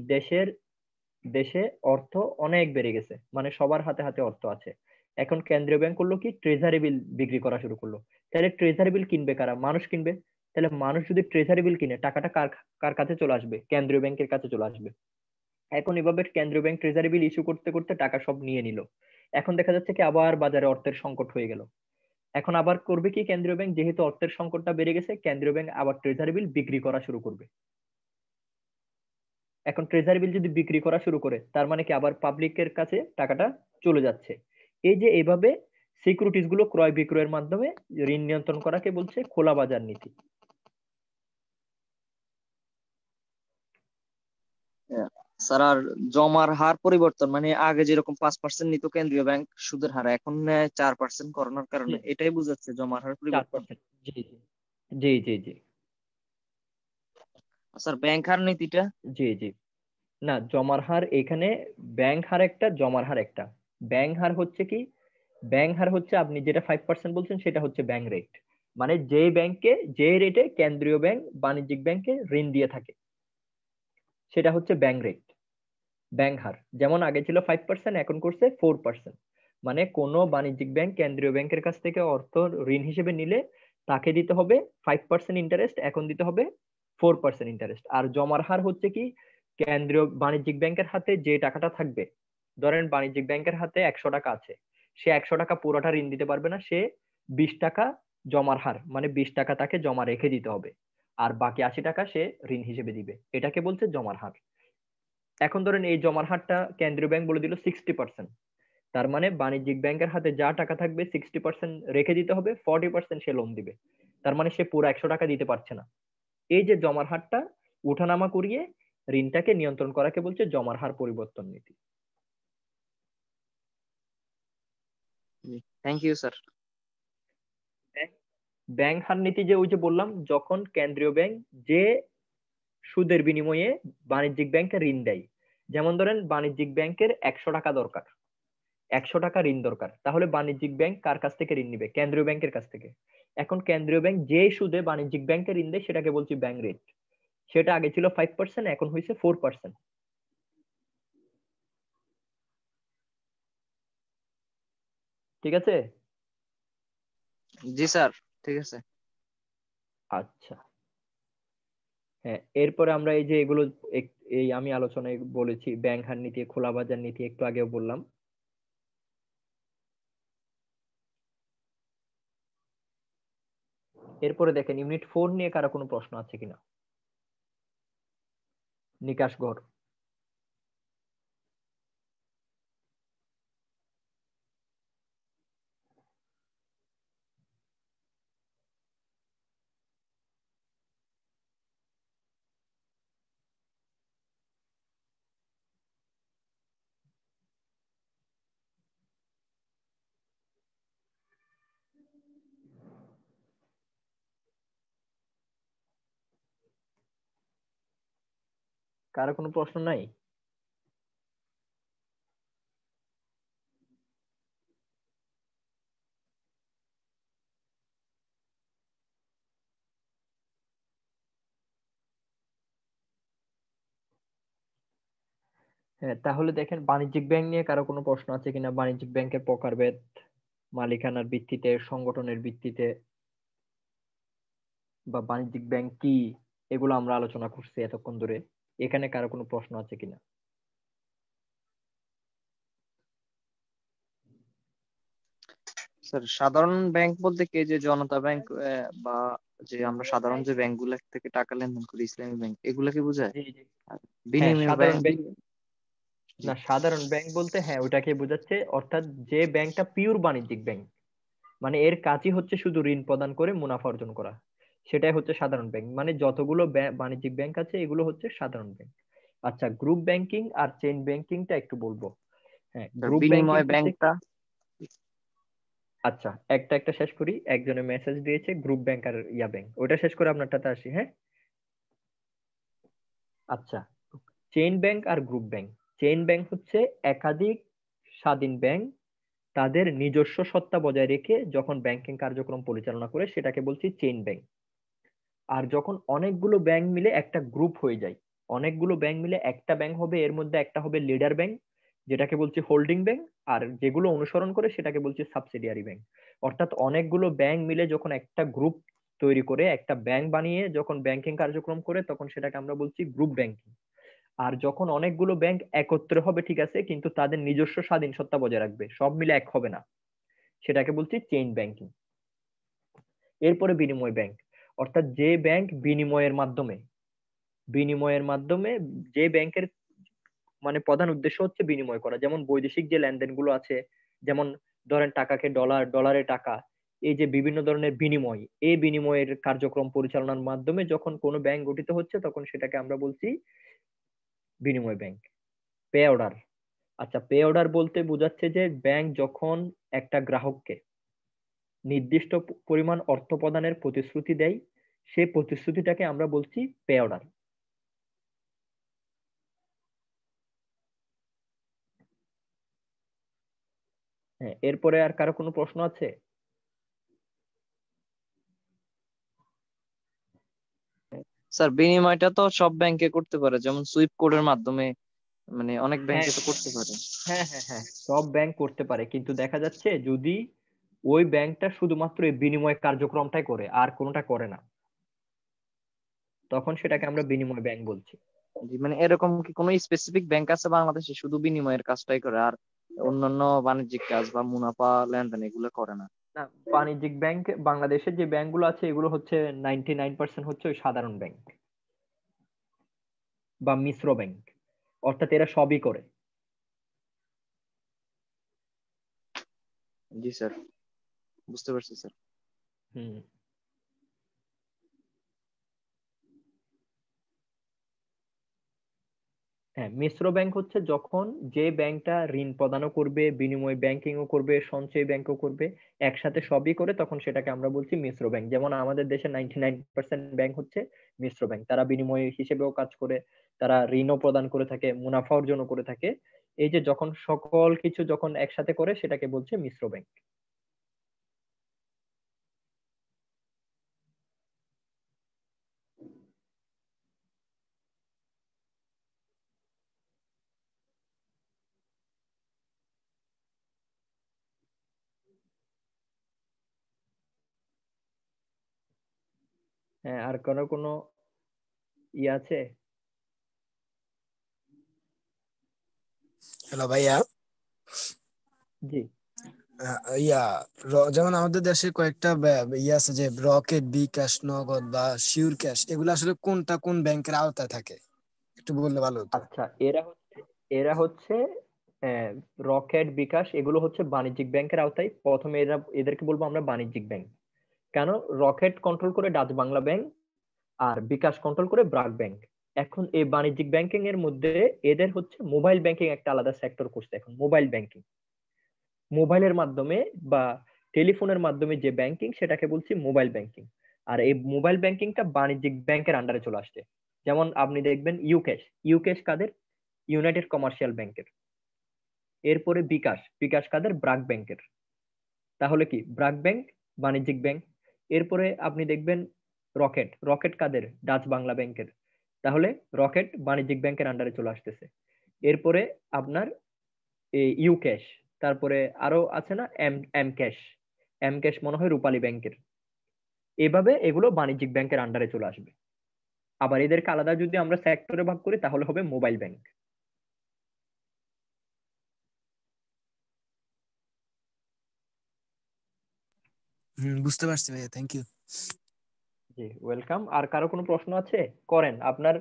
দেশে অর্থ অনেক বেড়ে গেছে, মানে সবার হাতে হাতে অর্থ আছে। এখন কেন্দ্রীয় ব্যাংক করলো কি, ট্রেজারি বিল বিক্রি করা শুরু করলো। তাহলে ট্রেজারি বিল কিনবে কারা? মানুষ কিনবে। তাহলে মানুষ যদি ট্রেজারি বিল কিনে, টাকাটা কার কার কাছে চলে আসবে? কেন্দ্রীয় ব্যাংকের কাছে চলে আসবে। এখন এভাবে কেন্দ্রীয় ব্যাংক ট্রেজারি বিল ইস্যু করতে করতে টাকা সব নিয়ে নিল। এখন দেখা যাচ্ছে কি আবার বাজারে অর্থের সংকট হয়ে গেল। এখন আবার করবে কি কেন্দ্রীয় ব্যাংক, যেহেতু অর্থের সংকটটা বেড়ে গেছে, কেন্দ্রীয় ব্যাংক আবার ট্রেজারি বিল বিক্রি করা শুরু করবে। এখন ট্রেজারি বিল যদি বিক্রি করা শুরু করে, তার মানে কি আবার পাবলিকের কাছে টাকাটা চলে যাচ্ছে। এই যে এইভাবে সিকিউরিটিজ গুলো ক্রয় বিক্রয়ের মাধ্যমে ঋণ নিয়ন্ত্রণ করাকে বলছে খোলা বাজার নীতি। স্যার আর জমার হার পরিবর্তন, মানে আগে যেরকম 5% নিত কেন্দ্রীয় ব্যাংক সুদের হার, এখন নেয় 4% করোনার কারণে, এটাই বুঝাচ্ছে জমার হার পরিবর্তন। 4%। জি জি জি জি জি স্যার ব্যাংক হার নীতিটা? জি জি। না, জমার হার এখানে ব্যাংক হার একটা, জমার হার একটা। ব্যাংক হার হচ্ছে কি, ব্যাংক হার হচ্ছে আপনি যেটা 5% বলছেন সেটা হচ্ছে ব্যাংক রেট, মানে যে ব্যাংকে যে রেটে কেন্দ্রীয় ব্যাংক বাণিজ্যিক ব্যাংকে ঋণ দিয়ে থাকে সেটা হচ্ছে ব্যাংক রেট, ব্যাংক হার। যেমন আগে ছিল 5%, এখন করছে 4%। মানে কোনো বাণিজ্যিক ব্যাংক কেন্দ্রীয় ব্যাংকের কাছ থেকে অর্থ ঋণ হিসেবে নিলে তাকে দিতে হবে 5% ইন্টারেস্ট, এখন দিতে হবে 4% ইন্টারেস্ট। আর জমার হার হচ্ছে কি, কেন্দ্রীয় বাণিজ্যিক ব্যাংকের হাতে যে টাকাটা থাকবে, ধরেন বাণিজ্যিক ব্যাংকের হাতে 100 টাকা আছে, সে 100 টাকা পুরোটা ঋণ দিতে পারবে না, সে 20 টাকা জমার হার, মানে 20 টাকা তাকে জমা রেখে দিতে হবে, আর বাকি 80 টাকা সে ঋণ হিসেবে দিবে, এটাকে বলছে জমার হার। এখন ধরেন এই জমার হারটা কেন্দ্রীয় ব্যাংক বলে দিল 60%, তার মানে বাণিজ্যিক ব্যাংকের হাতে যা টাকা থাকবে 60% রেখে দিতে হবে, 40% সে লোন দিবে, তার মানে সে পুরো 100 টাকা দিতে পারছে না। এই যে জমার হারটা ওঠানামা করিয়ে ঋণটাকে নিয়ন্ত্রণ করাকে বলছে জমার হার পরিবর্তন নীতি। Thank you sir. ব্যাংক হার নীতি যে ওই যে বললাম, যখন কেন্দ্রীয় ব্যাংক যে সুদের বিনিময়ে বাণিজ্যিক ব্যাংকে ঋণ দেয়, যেমন ধরেন বাণিজ্যিক ব্যাংকের 100 টাকা দরকার, 100 টাকা ঋণ দরকার, তাহলে বাণিজ্যিক ব্যাংক কার কাছ থেকে ঋণ নিবে? কেন্দ্রীয় ব্যাংকের কাছ থেকে। এখন কেন্দ্রীয় ব্যাংক যে সুদে বাণিজ্যিক ব্যাংকে ঋণ দেয় সেটাকে বলছি ব্যাংক রেট। সেটা আগে ছিল 5%, এখন হয়েছে 4%। ঠিক আছে? জি স্যার, ঠিক আছে। আচ্ছা, হ্যাঁ, এরপরে আমরা এই যে এগুলো এই আমি আলোচনায় বলেছি ব্যাংক হার নীতি, খোলা বাজার নীতি একটু আগেও বললাম। এরপরে দেখেন ইউনিট 4 নিয়ে কারো কোনো প্রশ্ন আছে কিনা? নিকাশ ঘর। কারো কোনো প্রশ্ন নাই? হ্যাঁ, তাহলে দেখেন বাণিজ্যিক ব্যাংক নিয়ে কারো কোনো প্রশ্ন আছে কিনা? বাণিজ্যিক ব্যাংকের প্রকারভেদ, মালিকানার ভিত্তিতে, সংগঠনের ভিত্তিতে, বা বাণিজ্যিক ব্যাংক কি, এগুলো আমরা আলোচনা করছি এতক্ষণ ধরে। এখানে কারো কোনো প্রশ্ন আছে কিনা? স্যার সাধারণ ব্যাংক বলতে কি যে জনতা ব্যাংক বা যে আমরা সাধারণ যে ব্যাংক গুলা থেকে টাকা লেনদেন করি, ইসলামী ব্যাংক, এগুলাকে বোঝায়? জি জি। আর হ্যাঁ, বিনিময় সাধারণ ব্যাংক? ব্যাংক। জি না, সাধারণ ব্যাংক বলতে হ্যাঁ ওটাকে বোঝাচ্ছে, অর্থাৎ যে ব্যাংকটা পিওর বাণিজ্যিক ব্যাংক, মানে এর কাজই হচ্ছে শুধু ঋণ প্রদান করে মুনাফা অর্জন করা, সেটাই হচ্ছে সাধারণ ব্যাংক। মানে যতগুলো বাণিজ্যিক ব্যাংক আছে এগুলো হচ্ছে সাধারণ ব্যাংক। আচ্ছা, গ্রুপ ব্যাংকিং আর চেইন ব্যাংকিংটা একটু বলবো। হ্যাঁ, স্যার, গ্রুপ ব্যাংকিং বিনিময় হচ্ছে, ব্যাংকটা? আচ্ছা একটা একটা শেষ করি। একজনে মেসেজ দিয়েছে গ্রুপ ব্যাংক আর ইয়া ব্যাংক, ওটা শেষ করে আপনারটাতে আসি। হ্যাঁ, আচ্ছা, চেইন ব্যাংক আর গ্রুপ ব্যাংক। চেইন ব্যাংক হচ্ছে একাধিক স্বাধীন ব্যাংক তাদের নিজস্ব সত্তা বজায় রেখে যখন ব্যাংকিং কার্যক্রম পরিচালনা করে সেটাকে বলছি চেইন ব্যাংক। আর যখন অনেকগুলো ব্যাংক মিলে একটা গ্রুপ হয়ে যায়, অনেকগুলো ব্যাংক মিলে একটা ব্যাংক হবে, এর মধ্যে একটা হবে লিডার ব্যাংক যেটাকে বলছি হোল্ডিং ব্যাংক, আর যেগুলো অনুসরণ করে সেটাকে বলছি সাবসিডিয়ারি ব্যাংক। অর্থাৎ অনেকগুলো ব্যাংক মিলে যখন একটা গ্রুপ তৈরি করে একটা ব্যাংক বানিয়ে যখন ব্যাংকিং কার্যক্রম করে তখন সেটাকে আমরা বলছি গ্রুপ ব্যাংকিং। আর যখন অনেকগুলো ব্যাংক একত্রে হবে, ঠিক আছে, কিন্তু তাদের নিজস্ব স্বাধীন সত্তা বজায় রাখবে, সব মিলে এক হবে না, সেটাকে বলছি চেইন ব্যাংকিং। এরপরে বিনিময় ব্যাংক, অর্থাৎ যে ব্যাংক বিনিময়ের মাধ্যমে যে ব্যাংকের মানে প্রধান উদ্দেশ্য হচ্ছে বিনিময় করা, যেমন বৈদেশিক যে লেনদেন গুলো আছে, যেমন ধরেন টাকাকে ডলার, ডলারে টাকা, এই যে বিভিন্ন ধরনের বিনিময়, এই বিনিময়ের কার্যক্রম পরিচালনার মাধ্যমে যখন কোনো ব্যাংক গঠিত হচ্ছে তখন সেটাকে আমরা বলছি বিনিময় ব্যাংক। Pay order. আচ্ছা, পে অর্ডার বলতে বোঝাচ্ছে যে ব্যাংক যখন একটা গ্রাহককে নির্দিষ্ট পরিমাণ অর্থ প্রদানের প্রতিশ্রুতি দেয়, সেই প্রতিশ্রুতিটাকে আমরা বলছি পে অর্ডার। হ্যাঁ, এরপরে আর কারো কোনো প্রশ্ন আছে? স্যার, বিনিময়টা তো সব ব্যাংকে করতে পারে, যেমন সুইফট কোডের মাধ্যমে, মানে অনেক হ্যাঁ ব্যাংকে তো করতে পারে। হ্যাঁ হ্যাঁ হ্যাঁ, সব ব্যাংক করতে পারে, কিন্তু দেখা যাচ্ছে যদি ওই ব্যাংকটা শুধুমাত্র এই বিনিময় কার্যক্রমটাই করে আর কোনোটা করে না, তখন সেটাকে আমরা বিনিময় ব্যাংক বলছি। জি, মানে এরকম কি কোনো স্পেসিফিক ব্যাংক আছে বাংলাদেশে শুধু বিনিময়ের কাজটাই করে, আর অন্যান্য বাণিজ্যিক কাজ বা মুনাফা লেনদেন এগুলো করে না? না, বাণিজ্যিক ব্যাংক বাংলাদেশের যে ব্যাংকগুলো আছে এগুলো হচ্ছে 99% হচ্ছে ওই সাধারণ ব্যাংক বা মিশ্র ব্যাংক, অর্থাৎ এরা সবই করে। জি স্যার, বুঝতে পারছি স্যার। হুম। হ্যাঁ, মিশ্র ব্যাংক হচ্ছে যখন যে ব্যাংকটা ঋণ প্রদানও করবে, বিনিময় ব্যাংকিংও করবে, সঞ্চয় ব্যাংকও করবে, একসাথে সবই করে, তখন সেটাকে আমরা বলছি মিশ্র ব্যাংক। যেমন আমাদের দেশে 99% ব্যাংক হচ্ছে মিশ্র ব্যাংক। তারা বিনিময় হিসেবেও কাজ করে, তারা ঋণও প্রদান করে থাকে, মুনাফা অর্জনও করে থাকে। এই যে যখন সকল কিছু যখন একসাথে করে সেটাকে বলছে মিশ্র ব্যাংক। হ্যাঁ, আর কোনো আছে? হ্যালো ভাইয়া। জি। ইয়া যেমন আমাদের দেশে কয়েকটা ইয়ে আছে যে রকেট, বিকাশ, নগদ বা শিওর ক্যাশ, এগুলো আসলে কোনটা কোন ব্যাংকের আওতায় থাকে একটু বললে ভালো হতো। আচ্ছা, এরা হচ্ছে রকেট, বিকাশ, এগুলো হচ্ছে বাণিজ্যিক ব্যাংকের আওতায়। প্রথমে এদেরকে বলবো আমরা বাণিজ্যিক ব্যাংক। কেন? রকেট কন্ট্রোল করে ডাচ বাংলা ব্যাংক, আর বিকাশ কন্ট্রোল করে ব্রাক ব্যাংক। এখন এই বাণিজ্যিক ব্যাংকিং এর মধ্যে এদের হচ্ছে মোবাইল ব্যাংকিং একটা আলাদা সেক্টর করছে। এখন মোবাইল ব্যাংকিং, মোবাইলের মাধ্যমে বা টেলিফোনের মাধ্যমে যে ব্যাংকিং, সেটাকে বলছি মোবাইল ব্যাংকিং। আর এই মোবাইল ব্যাংকিংটা বাণিজ্যিক ব্যাংকের আন্ডারে চলে আসছে। যেমন আপনি দেখবেন ইউক্যাশ। ইউক্যাশ কাদের? ইউনাইটেড কমার্শিয়াল ব্যাংকের। এরপরে বিকাশ। বিকাশ কাদের? ব্রাক ব্যাংকের। তাহলে কি ব্রাক ব্যাংক বাণিজ্যিক ব্যাংক। এরপরে আপনি দেখবেন রকেট। রকেট কাদের? ডাচ বাংলা ব্যাংকের। তাহলে রকেট বাণিজ্যিক ব্যাংকের আন্ডারে চলে আসতেছে। এরপরে আপনার এই ইউক্যাশ, তারপরে আরো আছে না এম ক্যাশ। এম ক্যাশ মনে হয় রূপালী ব্যাংকের। এভাবে এগুলো বাণিজ্যিক ব্যাংকের আন্ডারে চলে আসবে। আবার এদেরকে আলাদা যদি আমরা সেক্টরে ভাগ করি তাহলে হবে মোবাইল ব্যাংক। বুঝতে পারছি ভাইয়া, থ্যাংক ইউ। জি, ওয়েলকাম। আর কারো কোনো প্রশ্ন আছে? করেন আপনার।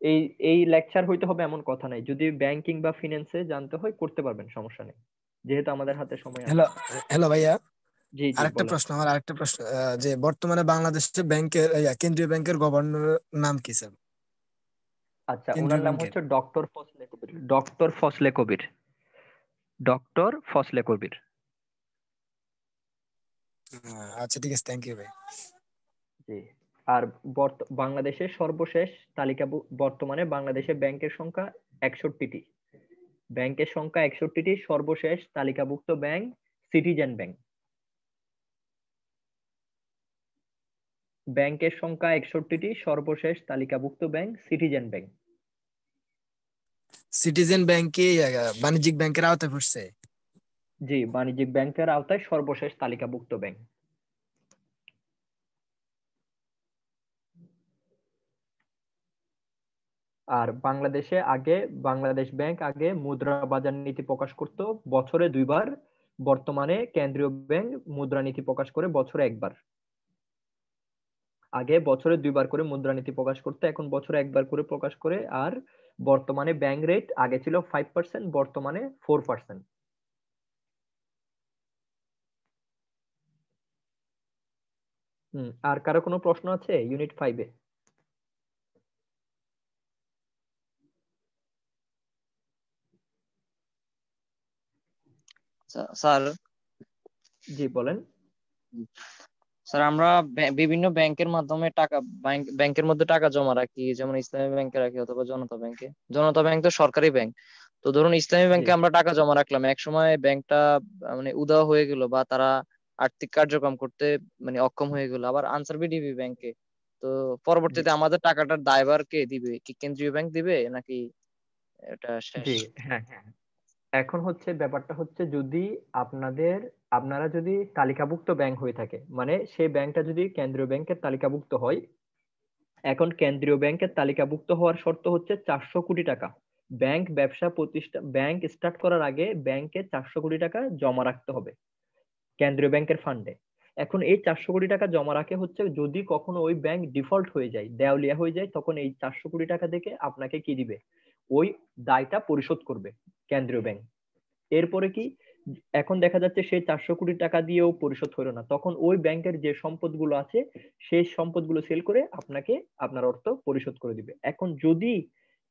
এই এই লেকচার হইতে হবে এমন কথা নাই। যদি ব্যাংকিং বা ফিনান্সে জানতে হয় করতে পারবেন, সমস্যা নেই, যেহেতু আমাদের হাতে সময় আছে। হ্যালো, হ্যালো ভাইয়া। জি জি, বলেন। আরেকটা প্রশ্ন, যে বর্তমানে বাংলাদেশের ব্যাংকের কেন্দ্রীয় ব্যাংকের গভর্নরের নাম কি স্যার? আচ্ছা, ওনার কেন্দ্রীয় নাম ব্যাংকের। হচ্ছে ডক্টর ফজলে কবির। ডক্টর ফজলে কবির। ডক্টর ফজলে কবির। আচ্ছা ঠিক আছে, থ্যাংক ইউ ভাই। জি। আর বাংলাদেশের সর্বশেষ তালিকা, বর্তমানে বাংলাদেশে ব্যাংকের সংখ্যা 61টি। ব্যাংকের সংখ্যা 61টি। সর্বশেষ তালিকাভুক্ত ব্যাংক সিটিজেন ব্যাংক। ব্যাংকের সংখ্যা 61টি। সর্বশেষ তালিকাভুক্ত ব্যাংক সিটিজেন ব্যাংক। সিটিজেন ব্যাংকে বাণিজ্যিক ব্যাংকের আওতায় পড়ছে। জি, বাণিজ্যিক ব্যাংকের আওতায় সর্বশেষ তালিকাভুক্ত ব্যাংক। আর বাংলাদেশ ব্যাংক আগে মুদ্রা বাজার নীতি প্রকাশ করত বছরে 2 বার। বর্তমানে কেন্দ্রীয় ব্যাংক মুদ্রানীতি প্রকাশ করে বছরে 1 বার। আগে বছরে 2 বার করে মুদ্রানীতি প্রকাশ করতে, এখন বছরে 1 বার করে প্রকাশ করে। আর বর্তমানে ব্যাংক রেট আগে ছিল 5%, বর্তমানে 4%। আর কারো কোনো প্রশ্ন আছে ইউনিট 5-এ? স্যার, জি, বলেন। স্যার আমরা বিভিন্ন ব্যাংকের মাধ্যমে টাকা, ব্যাংকের মধ্যে টাকা জমা রাখি, যেমন ইসলামী ব্যাংকে রাখি অথবা জনতা ব্যাংকে। জনতা ব্যাংক তো সরকারি ব্যাংক। তো ধরুন ইসলামী জি ব্যাংকে আমরা টাকা জমা রাখলাম, এক সময় ব্যাংকটা মানে উধাও হয়ে গেল বা তারা আর্থিক কার্যক্রম করতে মানে অক্ষম হয়ে গেল, আবার আনসার বিডিবি ব্যাংকে। তো জি পরবর্তীতে আমাদের টাকাটার দায়ভার কে দিবে? কি কেন্দ্রীয় ব্যাংক দিবে নাকি এটা শেষ? জি, হ্যাঁ হ্যাঁ। এখন হচ্ছে ব্যাপারটা হচ্ছে, যদি আপনারা যদি তালিকাভুক্ত ব্যাংক হয়ে থাকে, মানে সেই ব্যাংকটা যদি কেন্দ্রীয় ব্যাংকের তালিকাভুক্ত হয়। এখন কেন্দ্রীয় ব্যাংকের তালিকাভুক্ত হওয়ার শর্ত হচ্ছে 400 কোটি টাকা। ব্যাংক স্টার্ট করার আগে ব্যাংকে 400 কোটি টাকা জমা রাখতে হবে কেন্দ্রীয় ব্যাংকের ফান্ডে। এখন এই 400 কোটি টাকা জমা রাখে হচ্ছে, যদি কখনো ওই ব্যাংক ডিফল্ট হয়ে যায়, দেওয়ালিয়া হয়ে যায়, তখন এই 400 কোটি টাকা থেকে আপনাকে কি দিবে? ওই দায়টা পরিশোধ করবে কেন্দ্রীয় ব্যাংক। এরপরে কি, এখন দেখা যাচ্ছে সেই 400 কোটি টাকা দিয়েও পরিশোধ হলো না, তখন ওই ব্যাংকের যে সম্পদগুলো আছে সেই সম্পদগুলো সেল করে আপনাকে আপনার অর্থ পরিশোধ করে দিবে। এখন যদি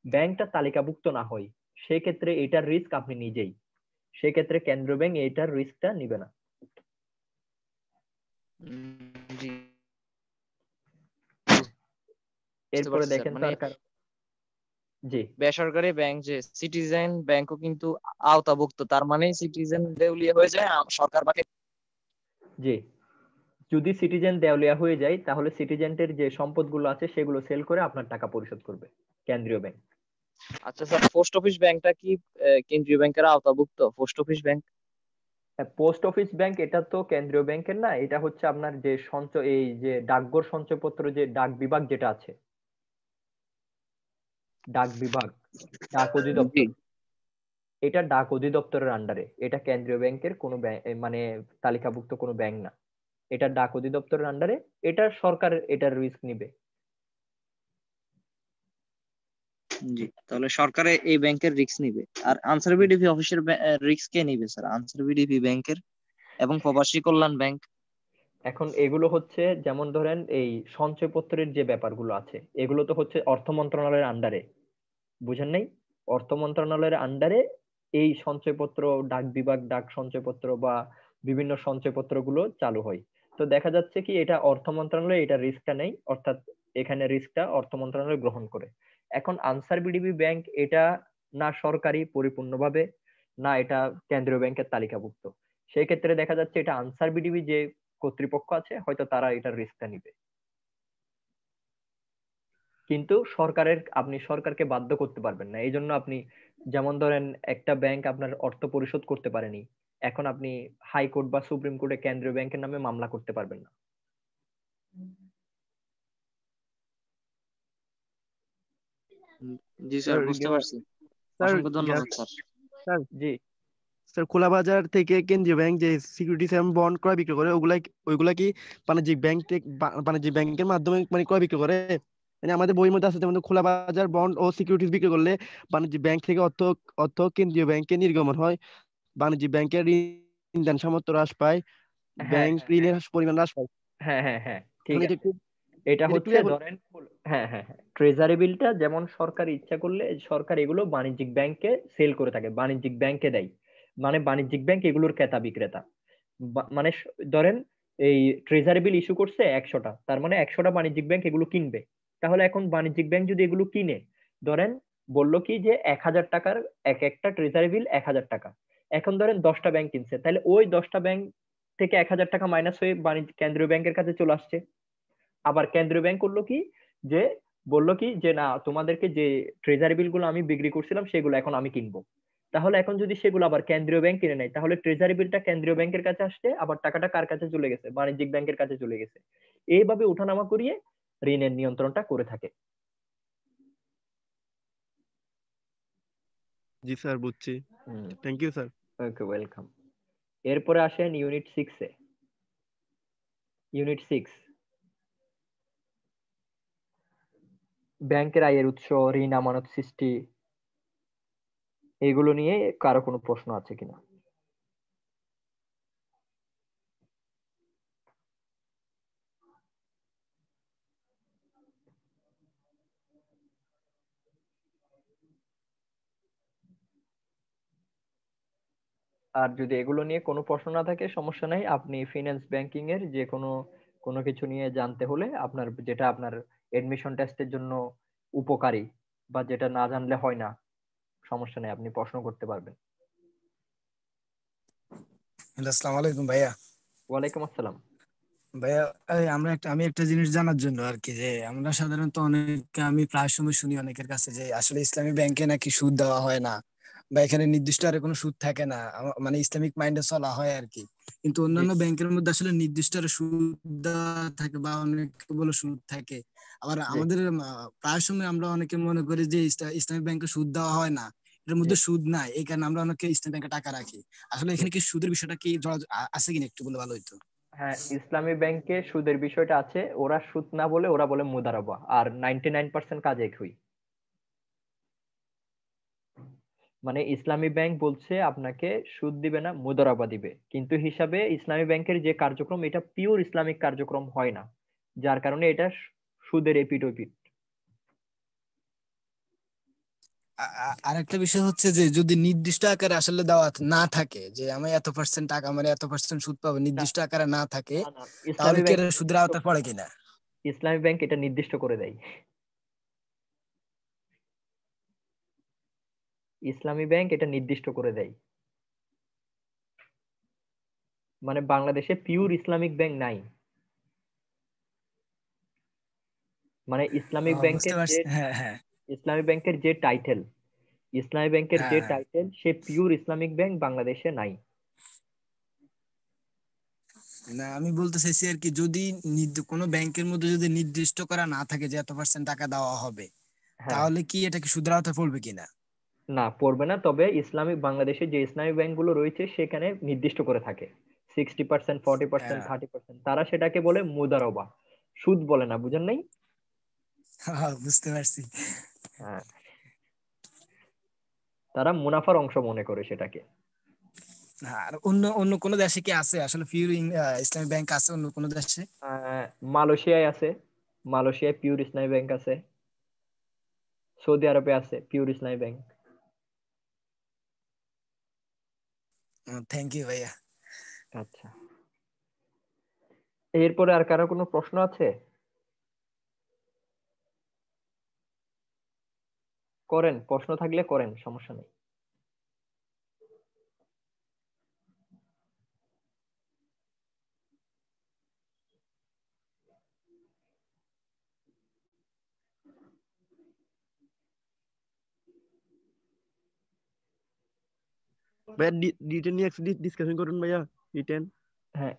ব্যাংকটা তালিকাভুক্ত না হয়, সেক্ষেত্রে এটার রিস্ক আপনি নিজেই, সেক্ষেত্রে কেন্দ্রীয় ব্যাংক এটার রিস্কটা নিবে না। জি, বুঝতে এরপরে পারছি স্যার। দেখেন তো মানে আর জি বেসরকারি ব্যাংক যে সিটিজেন ব্যাংকও কিন্তু আওতাভুক্ত, তার মানে সিটিজেন দেউলিয়া হয়ে যায়, সরকার বাকি। জি যদি সিটিজেন দেওলিয়া হয়ে যায় তাহলে সিটিজেনদের যে সম্পদগুলো আছে সেগুলো সেল করে আপনার টাকা পরিশোধ করবে কেন্দ্রীয় ব্যাংক। আচ্ছা স্যার, পোস্ট অফিস ব্যাংকটা কি কেন্দ্রীয় ব্যাংকের আওতাভুক্ত? Post office bank? Post office bank এটা তো কেন্দ্রীয় ব্যাংকের না, এটা হচ্ছে আপনার যে সঞ্চয়, এই যে ডাকঘর সঞ্চয়পত্র যে ডাক বিভাগ যেটা আছে, ডাক বিভাগ, ডাক জি। অধিদপ্তর, এটা ডাক অধিদপ্তরের আন্ডারে, এটা কেন্দ্রীয় ব্যাংকের কোনো মানে তালিকাভুক্ত কোনো ব্যাংক না, এটা ডাক অধিদপ্তরের আন্ডারে, এটা সরকার এটার রিস্ক নিবে। জি, তাহলে সরকারে এই ব্যাংকের রিস্ক নিবে। আর আনসার বিডিপি অফিসের রিস্ক কে নিবে স্যার? আনসার বিডিপি ব্যাংকের এবং প্রবাসী কল্যাণ ব্যাংক। এখন এগুলো হচ্ছে যেমন ধরেন এই সঞ্চয়পত্রের যে ব্যাপারগুলো আছে এগুলো তো হচ্ছে অর্থ মন্ত্রণালয়ের আন্ডারে, বুঝেন নাই? অর্থ মন্ত্রণালয়ের আন্ডারে এই সঞ্চয়পত্র, ডাক বিভাগ, ডাক সঞ্চয়পত্র বা বিভিন্ন সঞ্চয়পত্র গুলো চালু হয়। তো দেখা যাচ্ছে কি এটা অর্থ মন্ত্রণালয় এটা রিস্কটা নেই, অর্থাৎ এখানে রিস্কটা অর্থ মন্ত্রণালয় গ্রহণ করে। এখন আনসার বিডিবি ব্যাংক এটা না সরকারি পরিপূর্ণভাবে, না এটা কেন্দ্রীয় ব্যাংকের তালিকাভুক্ত, সেই ক্ষেত্রে দেখা যাচ্ছে এটা আনসার বিডিবি যে কর্তৃপক্ষ আছে হয়তো তারা এটার রিস্কটা নিবে। কিন্তু সরকারের, আপনি সরকারকে বাধ্য করতে পারবেন না, এই জন্য আপনি যেমন ধরেন একটা ব্যাংক আপনার অর্থ পরিশোধ করতে পারেনি, এখন আপনি হাইকোর্ট বা সুপ্রিম কোর্টে কেন্দ্রীয় ব্যাংকের নামে মামলা করতে পারবেন না। জি স্যার, স্যার বুঝতে পারছি। স্যার অসংখ্য ধন্যবাদ স্যার। স্যার জি স্যার খোলা বাজার থেকে কেন্দ্রীয় ব্যাংক যে সিকিউরিটিজ এবং বন্ড ক্রয় বিক্রয় করে ওইগুলা কি বাণিজ্যিক ব্যাংক থেকে বাণিজ্যিক ব্যাংকের মাধ্যমে মানে ক্রয় বিক্রয় করে? মানে আমাদের বইয়ের মধ্যে আছে যেমন খোলা বাজার বন্ড ও সিকিউরিটিজ বিক্রি করলে বাণিজ্যিক ব্যাংক থেকে অর্থ অর্থ কেন্দ্রীয় ব্যাংকে নির্গমন হয়, বাণিজ্যিক ব্যাংকের ঋণ দান সামর্থ্য হ্রাস পায়, হ্যাঁ ব্যাংক হ্যাঁ ঋণের পরিমাণ হ্রাস পায়। হ্যাঁ হ্যাঁ হ্যাঁ ঠিক এখন এটা আছে। এটা এটা হচ্ছে ক্লিয়ার বল। ধরেন, হ্যাঁ হ্যাঁ হ্যাঁ, ট্রেজারি বিলটা যেমন সরকার ইচ্ছা করলে সরকার এগুলো বাণিজ্যিক ব্যাংকে সেল করে থাকে, বাণিজ্যিক ব্যাংকে দেয়, মানে বাণিজ্যিক ব্যাংক এগুলোর ক্রেতা বিক্রেতা। মানে ধরেন এই ট্রেজারি বিল ইস্যু করছে 100টা, তার মানে 100টা বাণিজ্যিক ব্যাংক এগুলো কিনবে। তাহলে এখন বাণিজ্যিক ব্যাংক যদি এগুলো কিনে, ধরেন বললো কি যে 1000 টাকার এক একটা ট্রেজারি বিল 1000 টাকা, এখন ধরেন 10টা ব্যাংক কিনছে, তাহলে ওই 10টা ব্যাংক থেকে 1000 টাকা মাইনাস হয়ে বাণিজ্য কেন্দ্রীয় ব্যাংকের কাছে চলে আসছে। আবার কেন্দ্রীয় ব্যাংক করলো কি যে বললো কি যে না, তোমাদেরকে যে ট্রেজারি বিল গুলো আমি বিক্রি করছিলাম সেগুলো এখন আমি কিনবো। তাহলে এখন যদি সেগুলো আবার কেন্দ্রীয় ব্যাংক কিনে নেয় তাহলে ট্রেজারি বিলটা কেন্দ্রীয় ব্যাংকের কাছে আসছে, আবার টাকাটা কার কাছে চলে গেছে? বাণিজ্যিক ব্যাংকের কাছে চলে গেছে। এইভাবে উঠানামা করিয়ে ঋণের নিয়ন্ত্রণটা করে থাকে। জি স্যার, বুঝছি। Hmm, thank you sir. Okay, welcome. এরপরে আসেন ইউনিট 6, ব্যাংকের আয়ের উৎস, ঋণ আমানত সৃষ্টি, এগুলো নিয়ে কারো কোনো প্রশ্ন আছে কিনা? আর যদি এগুলো নিয়ে কোনো প্রশ্ন না থাকে সমস্যা নাই, আপনি ফিনান্স ব্যাংকিং এর যে কোনো কোনো কিছু নিয়ে জানতে হলে আপনার যেটা আপনার এডমিশন টেস্টের জন্য উপকারী বা যেটা না জানলে হয় না, সমস্যা নেই, আপনি প্রশ্ন করতে পারবেন। আসসালামু আলাইকুম ভাইয়া। ওয়ালাইকুম আসসালাম। ভাইয়া, এই আমি একটা জিনিস জানার জন্য আর কি, যে আমরা সাধারণত আমি প্রায় সময় শুনি অনেকের কাছে যে আসলে ইসলামী ব্যাংকে নাকি সুদ দেওয়া হয় না, বা এখানে নির্দিষ্ট আরে কোনো সুদ থাকে না, মানে ইসলামিক মাইন্ডে চলা হয় আর কি। কিন্তু জি অন্যান্য ব্যাংকের মধ্যে আসলে নির্দিষ্ট আরে সুদ দেওয়া থাকে, বা অনেক বলে সুদ থাকে। আবার জি আমাদের প্রায় সময় আমরা অনেকে মনে করি যে ইসলামিক ব্যাংকে সুদ দেওয়া হয় না, এর জি মধ্যে সুদ নাই, এই কারণে আমরা অনেকে ইসলামী ব্যাংকে টাকা রাখি। আসলে জি। এখানে কি সুদের বিষয়টা কি আছে কিনা একটু বলে ভালো হইতো। হ্যাঁ, ইসলামী ব্যাংকে সুদের বিষয়টা আছে, ওরা সুদ না বলে ওরা বলে মুদারাবা, আর 99% কাজ একই। মানে ইসলামী ব্যাংক বলছে আপনাকে সুদ দিবে না, মুদারাবা দিবে, কিন্তু হিসাবে ইসলামী ব্যাংকের যে কার্যক্রম এটা পিওর ইসলামিক কার্যক্রম হয় না, যার কারণে এটা সুদের এপিঠ ওপিঠ। আরেকটা বিষয় হচ্ছে যে যদি নির্দিষ্ট আকারে আসলে দেওয়া না থাকে যে আমি এত পার্সেন্ট টাকা মানে এত পার্সেন্ট সুদ পাবো, না নির্দিষ্ট আকারে না থাকে, না না, তাহলে ইসলামী কি ব্যাংক এটা এটা সুদের নির্দিষ্ট আওতায় করে পড়ে না। কিনা? ইসলামী ব্যাংক এটা নির্দিষ্ট করে দেয়। ইসলামী ব্যাংক এটা নির্দিষ্ট করে দেয়। মানে বাংলাদেশে পিওর ইসলামিক ব্যাংক নাই। মানে বুঝতে পারছি, হ্যাঁ হ্যাঁ ইসলামী ব্যাংকের যে টাইটেল, ইসলামী ব্যাংকের হ্যাঁ যে হ্যাঁ। টাইটেল সে পিওর ইসলামিক ব্যাংক বাংলাদেশে নাই। না আমি বলতে চাইছি আর কি, যদি কোনো ব্যাংকের মধ্যে যদি নির্দিষ্ট করা না থাকে যে এত পার্সেন্ট টাকা দেওয়া হবে, হ্যাঁ, তাহলে কি এটা কি সুদের আওতায় পড়বে কিনা? না পড়বে না, তবে ইসলামিক বাংলাদেশে যে ইসলামী ব্যাংকগুলো রয়েছে সেখানে নির্দিষ্ট করে থাকে 60%, 40%, হ্যাঁ 30%, তারা সেটাকে বলে মুদারবা, সুদ বলে না, বুঝেন নাই? বুঝতে পারছি। হ্যাঁ, তারা মুনাফার অংশ মনে করে সেটাকে। আর অন্য অন্য কোন দেশে কি আছে আসলে পিওর ইসলামী ব্যাংক আছে অন্য কোন দেশে? আহ, মালয়েশিয়ায় আছে, মালয়েশিয়ায় পিওর ইসলামী ব্যাংক আছে। সৌদি আরবে আছে pure Islami bank. Thank you ভাইয়া। আচ্ছা, এরপরে আর কারো কোনো প্রশ্ন আছে? করেন, প্রশ্ন থাকলে করেন, সমস্যা নেই। ভাইয়া রিটেন নিয়ে ডিসকাশন করুন ভাইয়া। রিটেন হ্যাঁ,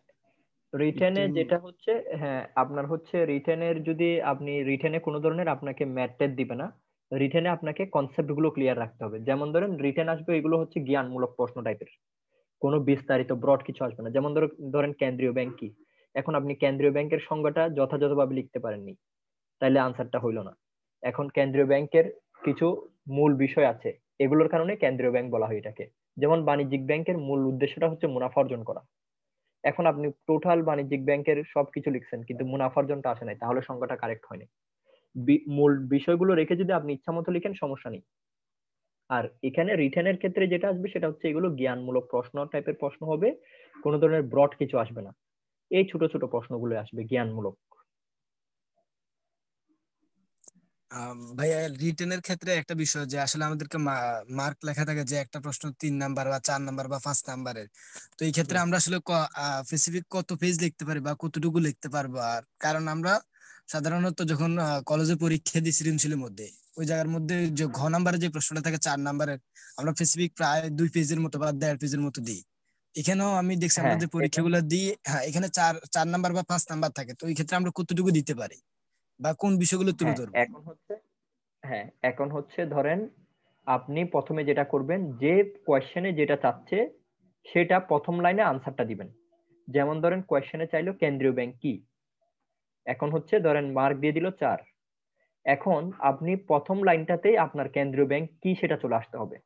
রিটেনে রিটেন যেটা হচ্ছে, হ্যাঁ আপনার হচ্ছে রিটেনের, যদি আপনি রিটেনে কোনো ধরনের আপনাকে ম্যাথ ট্যাথ দিবে না, রিটেনে আপনাকে কনসেপ্ট গুলো ক্লিয়ার রাখতে হবে। যেমন ধরেন রিটেন আসবে, এগুলো হচ্ছে জ্ঞানমূলক প্রশ্ন টাইপের, কোনো বিস্তারিত ব্রড কিছু আসবে না। যেমন ধরেন কেন্দ্রীয় ব্যাংক কি, এখন আপনি কেন্দ্রীয় ব্যাংকের সংজ্ঞাটা যথাযথভাবে লিখতে পারেননি, তাইলে আনসারটা হইলো না। এখন কেন্দ্রীয় ব্যাংকের কিছু মূল বিষয় আছে, এগুলোর কারণে কেন্দ্রীয় ব্যাংক বলা হয় এটাকে। যেমন বাণিজ্যিক ব্যাংকের মূল উদ্দেশ্যটা হচ্ছে মুনাফা অর্জন করা। এখন আপনি টোটাল বাণিজ্যিক ব্যাংকের সবকিছু লিখছেন কিন্তু মুনাফা অর্জনটা আসে নাই, তাহলে সংখ্যাটা কারেক্ট হয়নি। মূল বিষয়গুলো রেখে যদি আপনি ইচ্ছা মতো লিখেন সমস্যা নেই। আর এখানে রিটেনের ক্ষেত্রে যেটা আসবে সেটা হচ্ছে এগুলো জ্ঞানমূলক প্রশ্ন টাইপের প্রশ্ন হবে, কোনো ধরনের ব্রড কিছু আসবে না, এই ছোট ছোট প্রশ্নগুলো আসবে জ্ঞানমূলক। ভাইয়া রিটেনের ক্ষেত্রে একটা বিষয় যে আসলে আমাদেরকে মার্ক লেখা থাকে যে একটা প্রশ্ন 3 নাম্বার বা 4 নাম্বার বা 5 নাম্বারের। তো এই ক্ষেত্রে হুম, আমরা আসলে স্পেসিফিক কত পেজ লিখতে পারি বা কতটুকু লিখতে পারবো? আর কারণ আমরা সাধারণত যখন কলেজে পরীক্ষা দিই সৃজনশীলের মধ্যে, ওই জায়গার মধ্যে যে ঘ নাম্বারে যে প্রশ্নটা থাকে 4 নাম্বারের, আমরা স্পেসিফিক প্রায় 2 পেজের মতো বা 1.5 পেজের মতো দিই। এখানেও আমি দেখছি আমরা হ্যাঁ যে এটা, পরীক্ষাগুলো দিই, হ্যাঁ এখানে চার চার নাম্বার বা 5 নাম্বার থাকে। তো এই ক্ষেত্রে আমরা কতটুকু দিতে পারি বা কোন বিষয়গুলো তুলে হ্যাঁ ধরবো? এখন হচ্ছে, হ্যাঁ এখন হচ্ছে ধরেন আপনি প্রথমে যেটা করবেন, যে কোয়েশ্চেনে যেটা চাচ্ছে সেটা প্রথম লাইনে আনসারটা দিবেন। যেমন ধরেন কোয়েশ্চেনে চাইলো কেন্দ্রীয় ব্যাংক কি, এখন হচ্ছে ধরেন মার্ক দিয়ে দিল 4, এখন আপনি প্রথম লাইনটাতেই আপনার কেন্দ্রীয় ব্যাংক কি সেটা চলে আসতে হবে।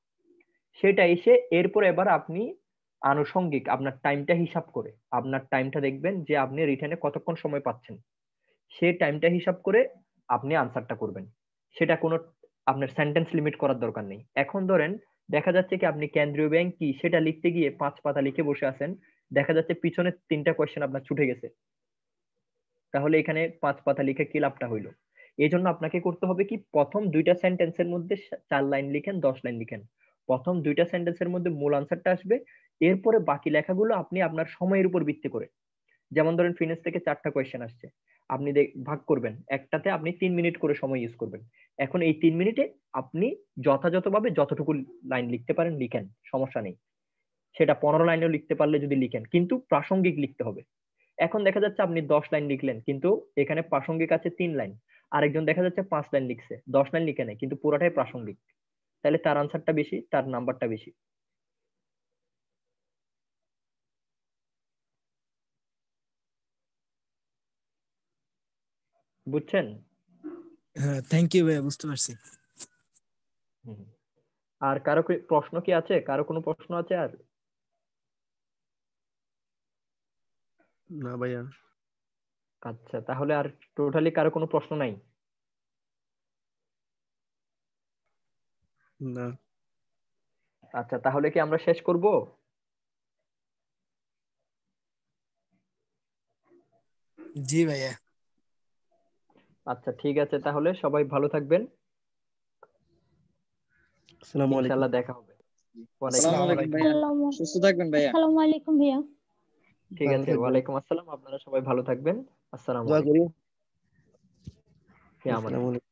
সেটা এসে এরপর এবার আপনি আনুষঙ্গিক আপনার টাইমটা হিসাব করে, আপনার টাইমটা দেখবেন যে আপনি রিটেনে কতক্ষণ সময় পাচ্ছেন, সেই টাইমটা হিসাব করে আপনি আনসারটা করবেন। সেটা কোনো আপনার সেন্টেন্স লিমিট করার দরকার নেই। এখন ধরেন দেখা যাচ্ছে কি আপনি কেন্দ্রীয় ব্যাংক কি সেটা লিখতে গিয়ে 5 পাতা লিখে বসে আছেন, দেখা যাচ্ছে পিছনে 3টা কোয়েশ্চেন আপনার ছুটে গেছে, তাহলে এখানে 5 পাতা লিখে কি লাভটা হইলো? এই জন্য আপনাকে করতে হবে কি, প্রথম 2টা সেন্টেন্সের মধ্যে 4 লাইন লিখেন, 10 লাইন লিখেন। প্রথম 2টা সেন্টেন্সের মধ্যে মূল আনসারটা আসবে, এরপরে বাকি লেখাগুলো আপনি আপনার সময়ের উপর ভিত্তি করে, যেমন ধরেন ফিনেন্স থেকে 4টা কোয়েশ্চেন আসছে, আপনি ভাগ করবেন, একটাতে আপনি 3 মিনিট করে সময় ইউজ করবেন। এখন এই 3 মিনিটে আপনি যথাযথভাবে যতটুকু লাইন লিখতে পারেন লিখেন, সমস্যা নেই। সেটা 15 লাইনেও লিখতে পারলে যদি লিখেন, কিন্তু প্রাসঙ্গিক লিখতে হবে। এখন দেখা যাচ্ছে আপনি 10 লাইন লিখলেন কিন্তু এখানে প্রাসঙ্গিক আছে 3 লাইন, আরেকজন দেখা যাচ্ছে 5 লাইন লিখছে, 10 লাইন লিখে নেয় কিন্তু পুরোটাই প্রাসঙ্গিক, তাহলে তার আনসারটা বেশি, তার নাম্বারটা বেশি। বুঝছেন? হ্যাঁ থ্যাংক ইউ ভাইয়া, বুঝতে পারছি। হুম। আর কারো কি প্রশ্ন কি আছে, কারো কোনো প্রশ্ন আছে আর? না ভাইয়া। আচ্ছা, তাহলে আর টোটালি কারো কোনো প্রশ্ন নাই? না। আচ্ছা, তাহলে কি আমরা শেষ করব? জি ভাইয়া। আচ্ছা ঠিক আছে, তাহলে সবাই ভালো থাকবেন, আসসালামু আলাইকুম। ইনশাআল্লাহ দেখা হবে। ওয়ালাইকুম আসসালামু আসসালামু আলাইকুম আলাইকুম। ভাইয়া, আসসালামু সুস্থ থাকবেন ভাইয়া। আসসালামু আলাইকুম ভাইয়া। ঠিক ভালো আছে, থাকবেন, ওয়ালাইকুম আসসালাম, আপনারা সবাই ভালো থাকবেন। আসসালামু দোয়া আলাইকুম। করি। ফি আমান আসসালামু আল্লাহ। আলাইকুম।